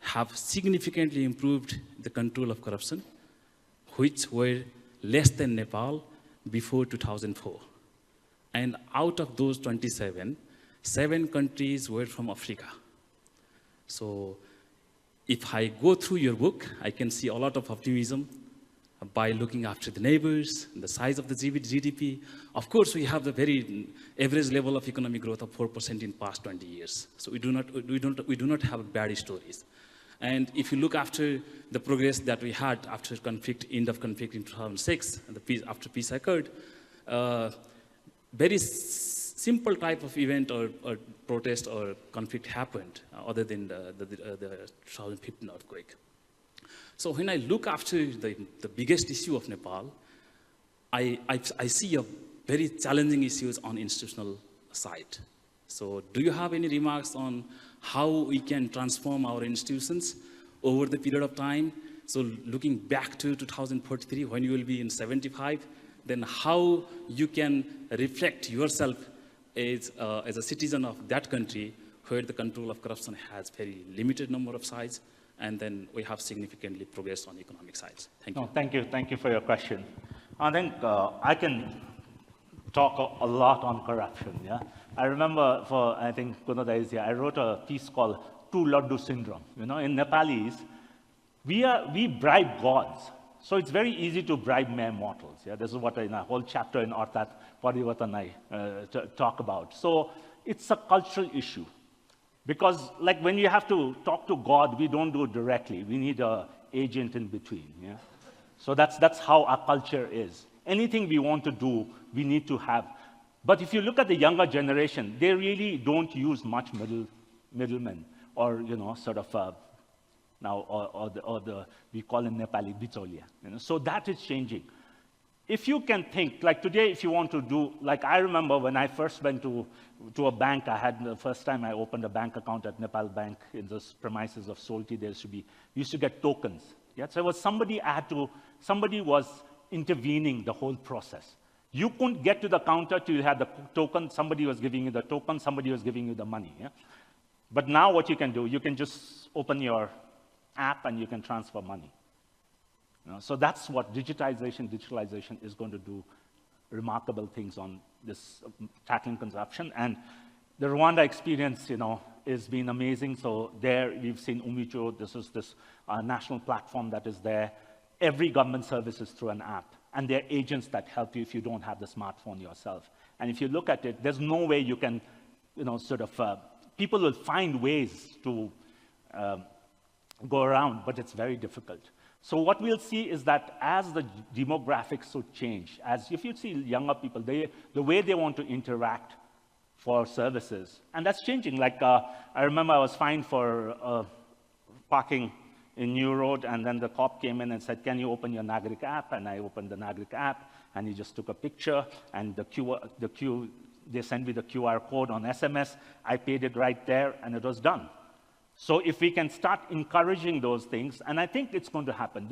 have significantly improved the control of corruption, which were less than Nepal before 2004. And out of those 27, 7 countries were from Africa. So if I go through your book, I can see a lot of optimism by looking after the neighbors, the size of the GDP. Of course, we have the very average level of economic growth of 4% in past 20 years. So we do not have bad stories. And if you look after the progress that we had after conflict, end of conflict in 2006, and after peace occurred, very simple type of event or protest or conflict happened, other than the 2015 earthquake. So when I look after the biggest issue of Nepal, I see a very challenging issues on institutional side. So do you have any remarks on how we can transform our institutions over the period of time? So looking back to 2043, when you will be in 75, then how you can reflect yourself as a citizen of that country where the control of corruption has very limited number of sides, and then we have significantly progressed on economic sides. Thank you. No, thank you for your question. I think I can talk a lot on corruption. Yeah, I remember I think Kunada is here. I wrote a piece called "Two Laddu Syndrome." In Nepalese, we bribe gods, so it's very easy to bribe mere mortals. Yeah, this is what in a whole chapter in Arthat Parivartan I talk about. So it's a cultural issue. Because like when you have to talk to God, we don't do it directly. We need an agent in between. Yeah? So that's how our culture is. Anything we want to do, we need to have. But if you look at the younger generation, they really don't use much middlemen, or sort of now, or the we call in Nepali bicholia. So that is changing. If you can think, like today, if you want to do, like I remember when I first went to a bank, I had the first time I opened a bank account at Nepal Bank in the premises of Solti, we used to get tokens. Yeah? So it was somebody was intervening the whole process. You couldn't get to the counter till you had the token, somebody was giving you the token, somebody was giving you the money. Yeah? But now what you can do, you can just open your app and you can transfer money. So that's what digitalization is going to do, remarkable things on this tackling consumption. And the Rwanda experience, has been amazing. So there we've seen Umicho, this is this national platform that is there. Every government service is through an app. And there are agents that help you if you don't have the smartphone yourself. And if you look at it, there's no way you can, people will find ways to go around, but it's very difficult. So what we'll see is that as the demographics will change, as if you see younger people, the way they want to interact for services, and that's changing. Like I remember I was fined for parking in New Road, and then the cop came in and said, "Can you open your Nagrik app?" And I opened the Nagrik app, and he just took a picture, and they sent me the QR code on SMS. I paid it right there, and it was done. So if we can start encouraging those things, and I think it's going to happen.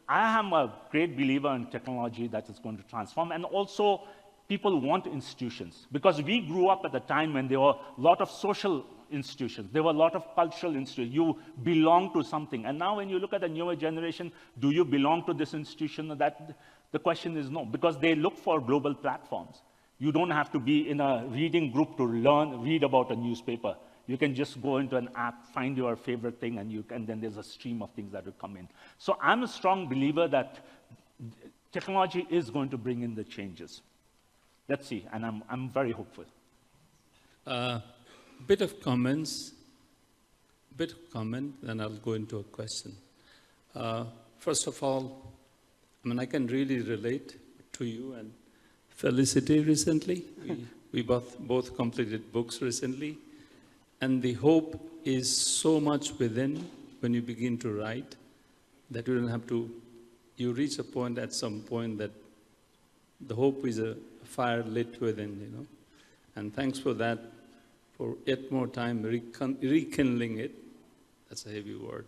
I am a great believer in technology that is going to transform, and also people want institutions, because we grew up at a time when there were a lot of social institutions. There were a lot of cultural institutions. You belong to something. And now when you look at the newer generation, do you belong to this institution? The question is no, because they look for global platforms. You don't have to be in a reading group to read about a newspaper. You can just go into an app, find your favorite thing, and then there's a stream of things that will come in. So I'm a strong believer that technology is going to bring in the changes. Let's see, and I'm very hopeful. Bit of comment, then I'll go into a question. First of all, I can really relate to you and Felicity recently. We both completed books recently. And the hope is so much within when you begin to write that you don't have to, you reach a point at some point that the hope is a fire lit within, And thanks for that, for yet more time rekindling it. That's a heavy word.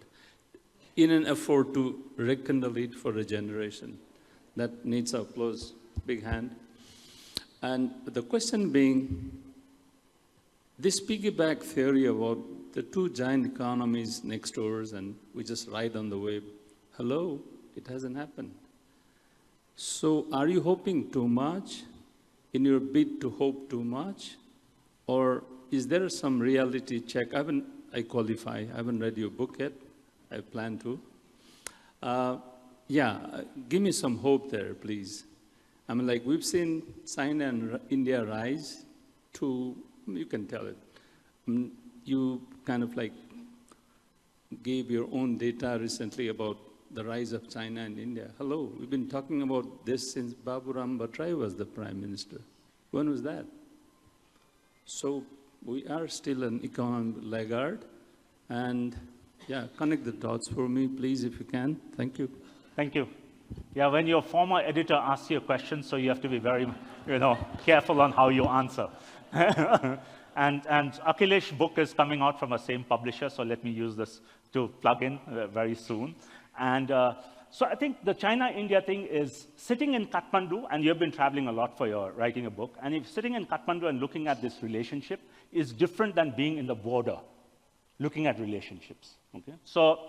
In an effort to rekindle it for a generation. That needs applause, big hand. And the question being, this piggyback theory about the two giant economies next doors and we just ride on the wave, hello, it hasn't happened. So are you hoping too much in your bid to hope too much? Or is there some reality check? I qualify, I haven't read your book yet. I plan to. Give me some hope there, please. We've seen China and India rise to, you can tell it. You kind of gave your own data recently about the rise of China and India. Hello, we've been talking about this since Baburam Bhattarai was the Prime Minister. When was that? So we are still an economic laggard. And connect the dots for me, please, if you can. Thank you. Thank you. Yeah, when your former editor asks you a question, so you have to be very, careful on how you answer. And Akhilesh's book is coming out from the same publisher, so let me use this to plug in very soon. And so I think the China-India thing is sitting in Kathmandu, and you've been traveling a lot for your writing a book, and if sitting in Kathmandu and looking at this relationship is different than being in the border, looking at relationships. Okay? So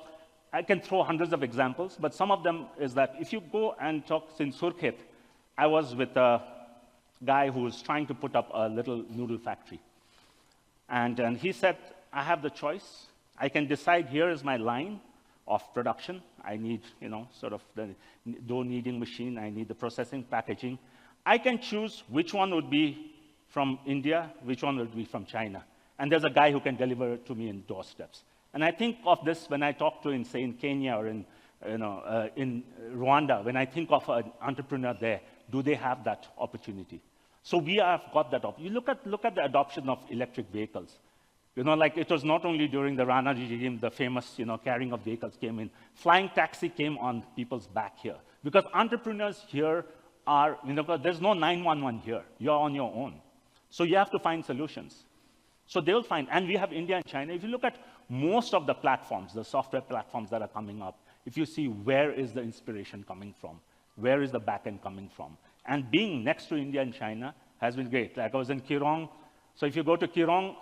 I can throw hundreds of examples, but some of them is that if you go and talk in Surkhet, I was with a guy who was trying to put up a little noodle factory. And he said, I have the choice. I can decide here is my line of production. I need, sort of the dough kneading machine. I need the processing, packaging. I can choose which one would be from India, which one would be from China. and there's a guy who can deliver it to me in doorsteps. And I think of this when I talk to, in, say, in Kenya or in Rwanda, when I think of an entrepreneur there, do they have that opportunity? So we have got that opportunity. You look at the adoption of electric vehicles. Like it was not only during the Rana regime, the famous, carrying of vehicles came in. Flying taxi came on people's back here. Because entrepreneurs here are, there's no 911 here. You're on your own. So you have to find solutions. So they'll find, and we have India and China. If you look at most of the platforms, the software platforms that are coming up, if you see where is the inspiration coming from, where is the backend coming from. And being next to India and China has been great. Like I was in Kirong. So if you go to Kirong,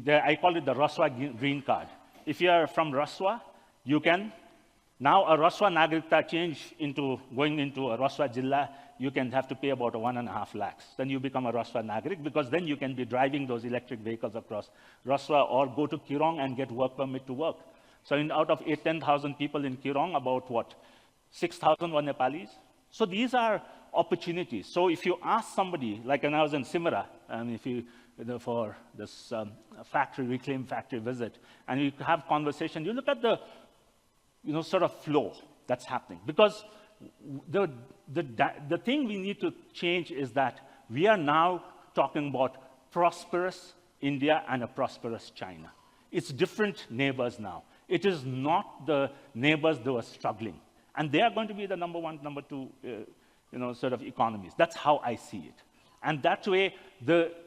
I call it the Raswa green card. If you are from Raswa, you can, now a Raswa Nagrikta change into, going into a Raswa Jilla, you can have to pay about 1.5 lakhs. Then you become a Raswa Nagrik, because then you can be driving those electric vehicles across Raswa or go to Kirong and get work permit to work. So out of 10,000 people in Kirong, about what, 6,000 were Nepalis? So these are opportunities. So if you ask somebody, like when I was in Simra, for this reclaim factory visit, and you have conversation, you look at the, sort of flow that's happening. Because the thing we need to change is that we are now talking about prosperous India and a prosperous China. It's different neighbors now. It is not the neighbors that were struggling. And they are going to be the number one, number two, sort of economies. That's how I see it. And that way,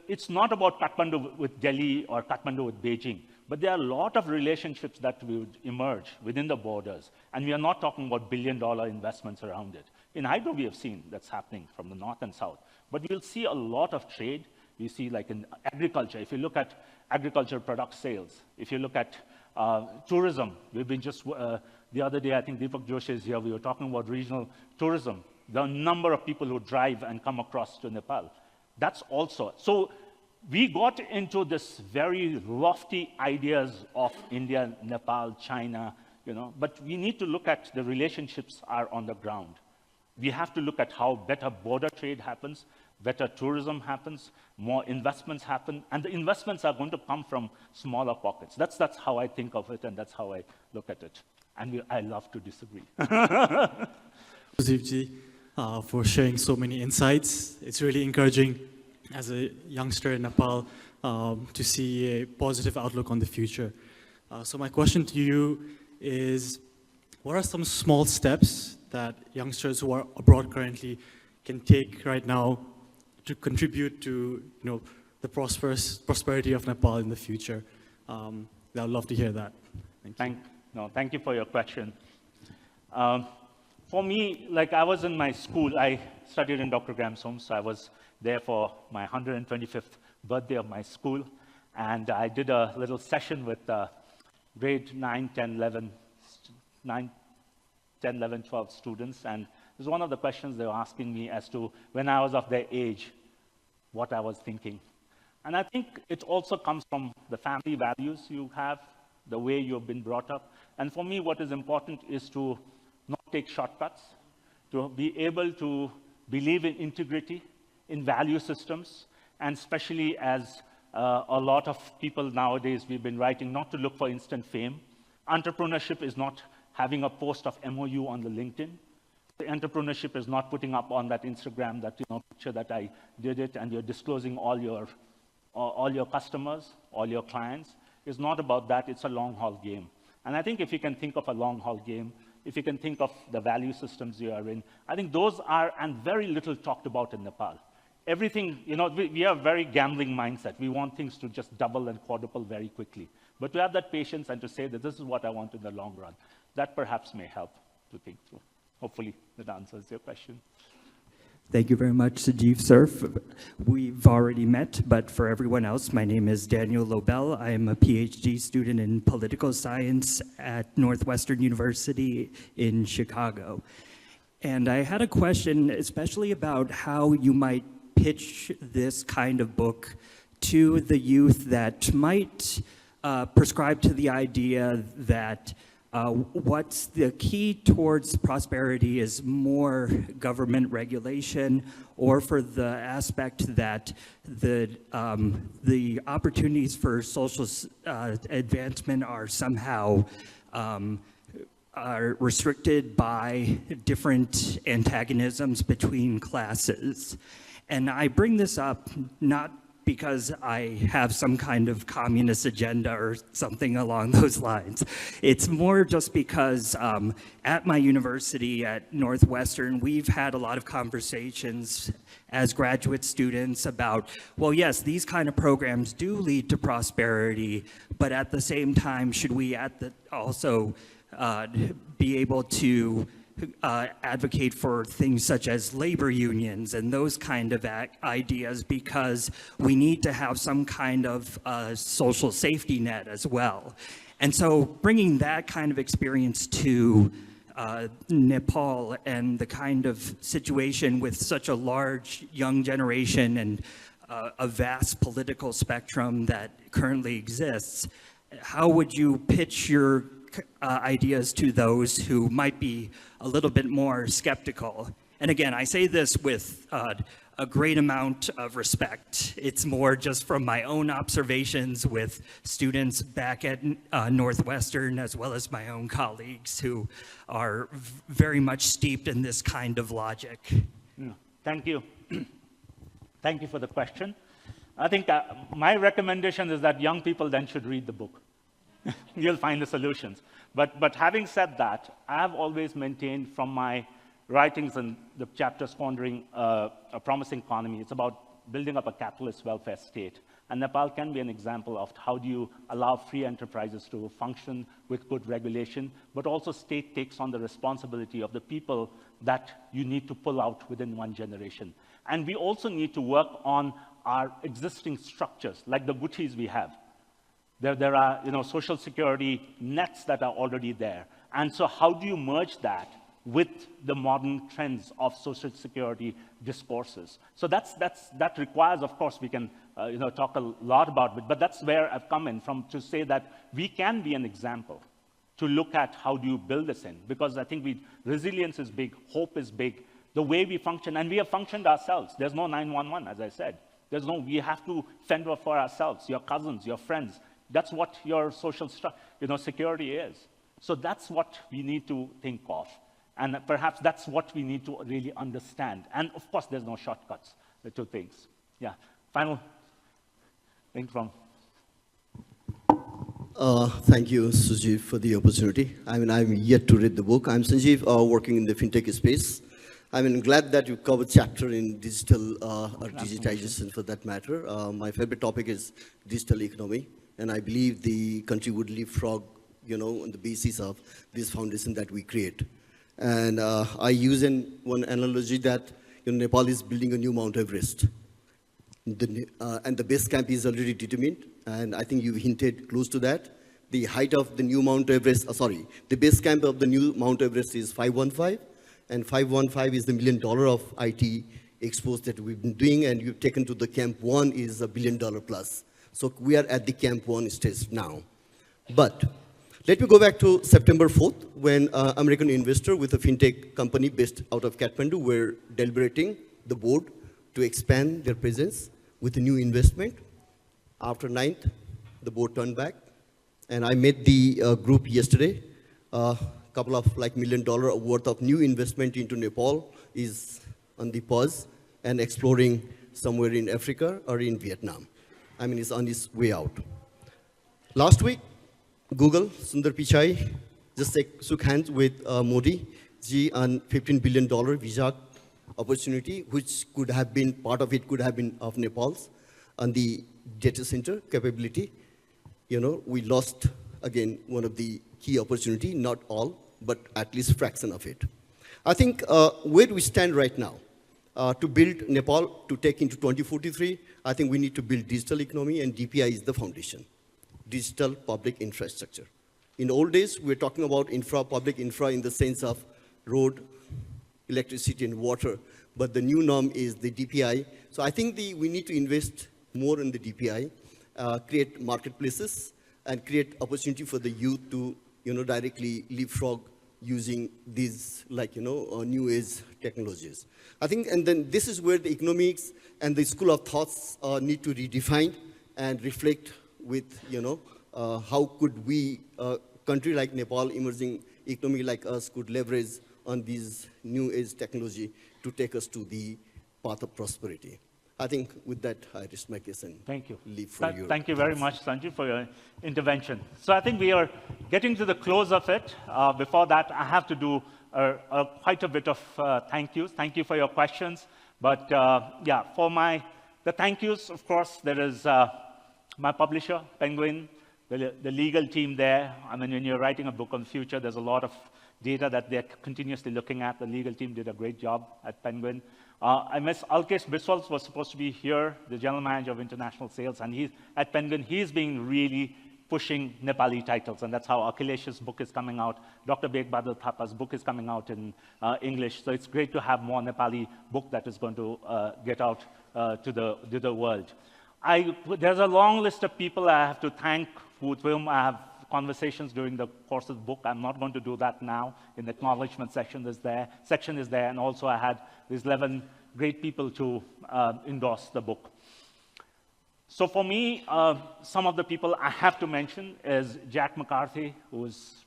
it's not about Kathmandu with Delhi or Kathmandu with Beijing, but there are a lot of relationships that will emerge within the borders. And we are not talking about billion-dollar investments around it. In hydro, we have seen that's happening from the north and south. But we'll see a lot of trade. We see, like in agriculture, if you look at agriculture product sales, if you look at tourism, we've been just, the other day, I think Deepak Joshi is here, we were talking about regional tourism, the number of people who drive and come across to Nepal. That's also, so we got into this very lofty ideas of India, Nepal, China, but we need to look at the relationships are on the ground. We have to look at how better border trade happens, better tourism happens, more investments happen, and the investments are going to come from smaller pockets. That's how I think of it, and that's how I look at it. And I love to disagree. Sujeev, for sharing so many insights. It's really encouraging as a youngster in Nepal to see a positive outlook on the future. So my question to you is, what are some small steps that youngsters who are abroad currently can take right now to contribute to the prosperity of Nepal in the future? I'd love to hear that. Thank you for your question. For me, like I was in my school, I studied in Dr. Graham's home, so I was there for my 125th birthday of my school, and I did a little session with grade 9, 10, 11, 12 students, and it was one of the questions they were asking me as to when I was of their age, what I was thinking. And I think it also comes from the family values you have, the way you've been brought up. And for me, what is important is to not take shortcuts, to be able to believe in integrity, in value systems, and especially as a lot of people nowadays, we've been writing not to look for instant fame. Entrepreneurship is not having a post of MOU on the LinkedIn. The entrepreneurship is not putting up on that Instagram that picture that I did it, and you're disclosing all your customers, all your clients. It's not about that. It's a long-haul game. And I think if you can think of a long-haul game, if you can think of the value systems you are in, I think those are, and very little talked about in Nepal. Everything, we have a very gambling mindset. We want things to just double and quadruple very quickly. But to have that patience and to say that this is what I want in the long run, that perhaps may help to think through. Hopefully that answers your question. Thank you very much, Sujeev, sir. We've already met, but for everyone else, my name is Danielle Lobel. I am a PhD student in political science at Northwestern University in Chicago. And I had a question, especially about how you might pitch this kind of book to the youth that might prescribe to the idea that what's the key towards prosperity is more government regulation, or for the aspect that the opportunities for social advancement are somehow are restricted by different antagonisms between classes. And I bring this up not because I have some kind of communist agenda or something along those lines. It's more just because at my university at Northwestern, we've had a lot of conversations as graduate students about, well, yes, these kind of programs do lead to prosperity, but at the same time, should we also be able to advocate for things such as labor unions and those kind of ideas, because we need to have some kind of social safety net as well. And so bringing that kind of experience to Nepal and the kind of situation with such a large young generation and a vast political spectrum that currently exists, how would you pitch your ideas to those who might be a little bit more skeptical? And again, I say this with a great amount of respect. It's more just from my own observations with students back at Northwestern, as well as my own colleagues who are very much steeped in this kind of logic. Thank you. Thank you for the question. I think my recommendation is that young people then should read the book. You'll find the solutions. But having said that, I have always maintained from my writings and the chapter Squandering a Promising Economy, it's about building up a capitalist welfare state. And Nepal can be an example of how do you allow free enterprises to function with good regulation, but also state takes on the responsibility of the people that you need to pull out within one generation. And we also need to work on our existing structures, like the guthis we have. There are social security nets that are already there. And so how do you merge that with the modern trends of social security discourses? So that requires, of course, we can talk a lot about it, but that's where I've come in from, to say that we can be an example to look at how do you build this in. Because I think resilience is big, hope is big, the way we function, and we have functioned ourselves. There's no 911, as I said. We have to fend for ourselves, your cousins, your friends. That's what your social security is. So that's what we need to think of. And perhaps that's what we need to really understand. And of course, there's no shortcuts to things. Yeah, final thing from. Thank you, Sujeev, for the opportunity. I'm yet to read the book. I'm Sujeev, working in the fintech space. I'm glad that you covered chapter in digital or digitization for that matter. My favorite topic is digital economy. And I believe the country would leapfrog, on the basis of this foundation that we create. And I use one analogy that Nepal is building a new Mount Everest. And the base camp is already determined. And I think you hinted close to that. The height of the new Mount Everest, the base camp of the new Mount Everest is 515. And 515 is the $1 million of IT expos that we've been doing. And you've taken to the camp 1 is $1 billion plus. So we are at the camp 1 stage now. But let me go back to September 4th, when American investor with a fintech company based out of Kathmandu were deliberating the board to expand their presence with a new investment. After 9th, the board turned back. And I met the group yesterday. A couple of $1 million worth of new investment into Nepal is on the pause and exploring somewhere in Africa or in Vietnam. It's on its way out. Last week, Google, Sundar Pichai, just shook hands with Modi ji on $15 billion visa opportunity, which could have been, part of it could have been of Nepal's, on the data center capability. We lost, again, one of the key opportunity, not all, but at least fraction of it. I think where we stand right now, to build Nepal to take into 2043, I think we need to build digital economy, and DPI is the foundation, digital public infrastructure. In old days, we were talking about public infra in the sense of road, electricity, and water, but the new norm is the DPI. So I think we need to invest more in the DPI, create marketplaces, and create opportunity for the youth to directly leapfrog using these, new age technologies. I think, and then this is where the economics and the school of thoughts need to redefine and reflect with, how could we, country like Nepal, emerging economy like us, could leverage on these new age technology to take us to the path of prosperity. I think with that, I rest my case and thank you. Leave for your Thank you very much, Sanjeev, for your intervention. So I think we are getting to the close of it. Before that, I have to do quite a bit of thank yous. Thank you for your questions. But yeah, for the thank yous, of course, there is my publisher, Penguin, the legal team there. I mean, when you're writing a book on the future, there's a lot of data that they're continuously looking at. The legal team did a great job at Penguin. I miss Alkesh Biswal was supposed to be here, the general manager of international sales, and at Penguin, he's been really pushing Nepali titles, and that's how Akhilesh's book is coming out. Dr. Beg Badal Thapa's book is coming out in English, so it's great to have more Nepali book that is going to get out to the world. There's a long list of people I have to thank with whom I have conversations during the course of the book. I'm not going to do that now. In the acknowledgement section is there, and also I had these 11 great people to endorse the book. So for me, some of the people I have to mention is Jack McCarthy, who's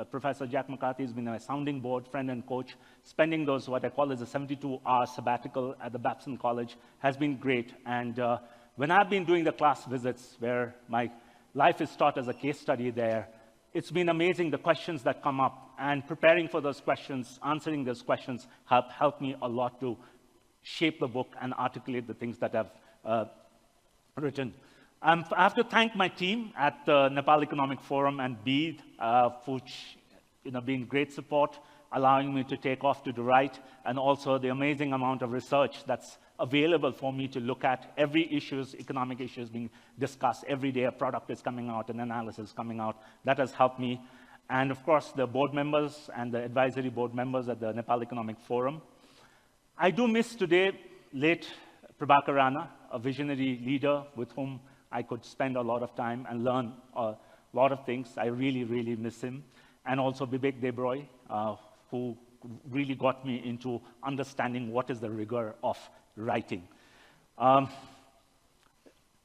Professor Jack McCarthy has been a sounding board friend and coach. Spending those, what I call as a 72-hour sabbatical at the Babson College has been great. And when I've been doing the class visits where my life is taught as a case study there, it's been amazing the questions that come up, and preparing for those questions, answering those questions have helped me a lot to shape the book and articulate the things that I've written. I have to thank my team at the Nepal Economic Forum and BEAD, which been great support, allowing me to take off to the right, and also the amazing amount of research that's available for me to look at. Every economic issues being discussed. Every day a product is coming out, an analysis coming out. That has helped me. And of course, the board members and the advisory board members at the Nepal Economic Forum. I do miss today late Prabhakar Rana, a visionary leader with whom I could spend a lot of time and learn a lot of things. I really, really miss him. And also Vivek Debroy, who really got me into understanding what is the rigor of writing.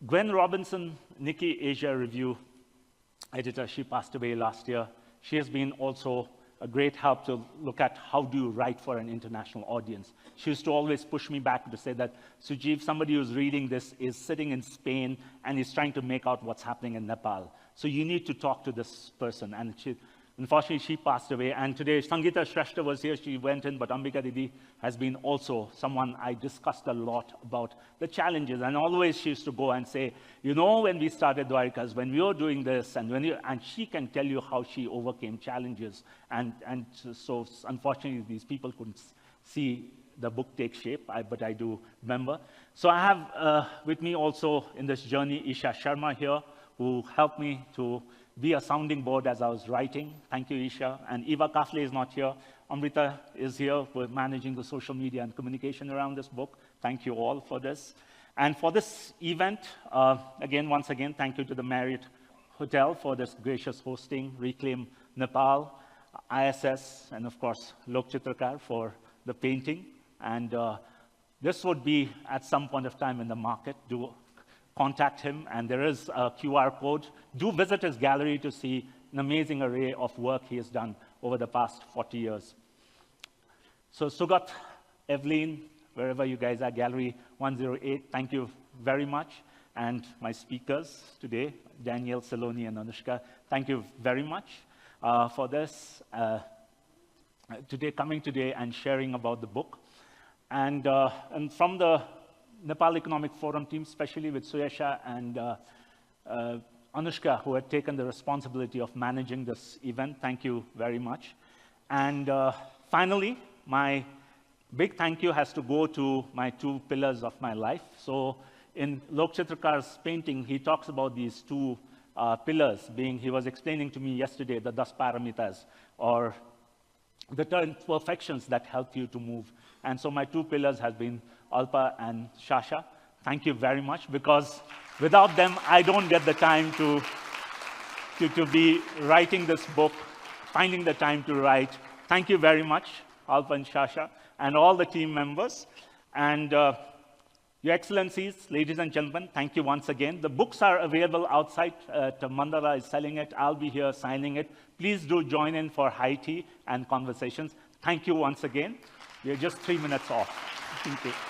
Gwen Robinson, Nikkei Asia Review editor, she passed away last year. She has been also a great help to look at how do you write for an international audience. She used to always push me back to say that, Sujeev, somebody who's reading this is sitting in Spain and is trying to make out what's happening in Nepal. So you need to talk to this person. And unfortunately, she passed away. And today, Sangeeta Shrestha was here. She went in, but Ambika Didi has been also someone I discussed a lot about the challenges. And always she used to go and say, when we started Dwarikas, when we were doing this, and she can tell you how she overcame challenges. And so unfortunately, these people couldn't see the book take shape, but I do remember. So I have with me also in this journey, Isha Sharma here, who helped me to be a sounding board as I was writing. Thank you, Isha. And Eva Kafle is not here. Amrita is here for managing the social media and communication around this book. Thank you all for this. And for this event, once again, thank you to the Marriott Hotel for this gracious hosting, Reclaim Nepal, ISS, and of course, Lok Chitrakar for the painting. And this would be at some point of time in the market. Do contact him, and there is a QR code. Do visit his gallery to see an amazing array of work he has done over the past 40 years. So Sugat, Evelyn, wherever you guys are, Gallery 108, thank you very much. And my speakers today, Danielle, Saloni, and Anushka, thank you very much for this, coming today and sharing about the book. And from the Nepal Economic Forum team, especially with Suyesha and Anushka, who had taken the responsibility of managing this event. Thank you very much. And finally, my big thank you has to go to my two pillars of my life. So in Lok Chitrakar's painting, he talks about these two pillars being, he was explaining to me yesterday, the 10 paramitas, or the 10 perfections that help you to move. And so my two pillars have been Alpa and Shasha. Thank you very much, because without them, I don't get the time to to be writing this book, finding the time to write. Thank you very much, Alpa and Shasha, and all the team members. And Your Excellencies, ladies and gentlemen, thank you once again. The books are available outside. Mandara is selling it. I'll be here signing it. Please do join in for high tea and conversations. Thank you once again. We are just 3 minutes off. Thank you.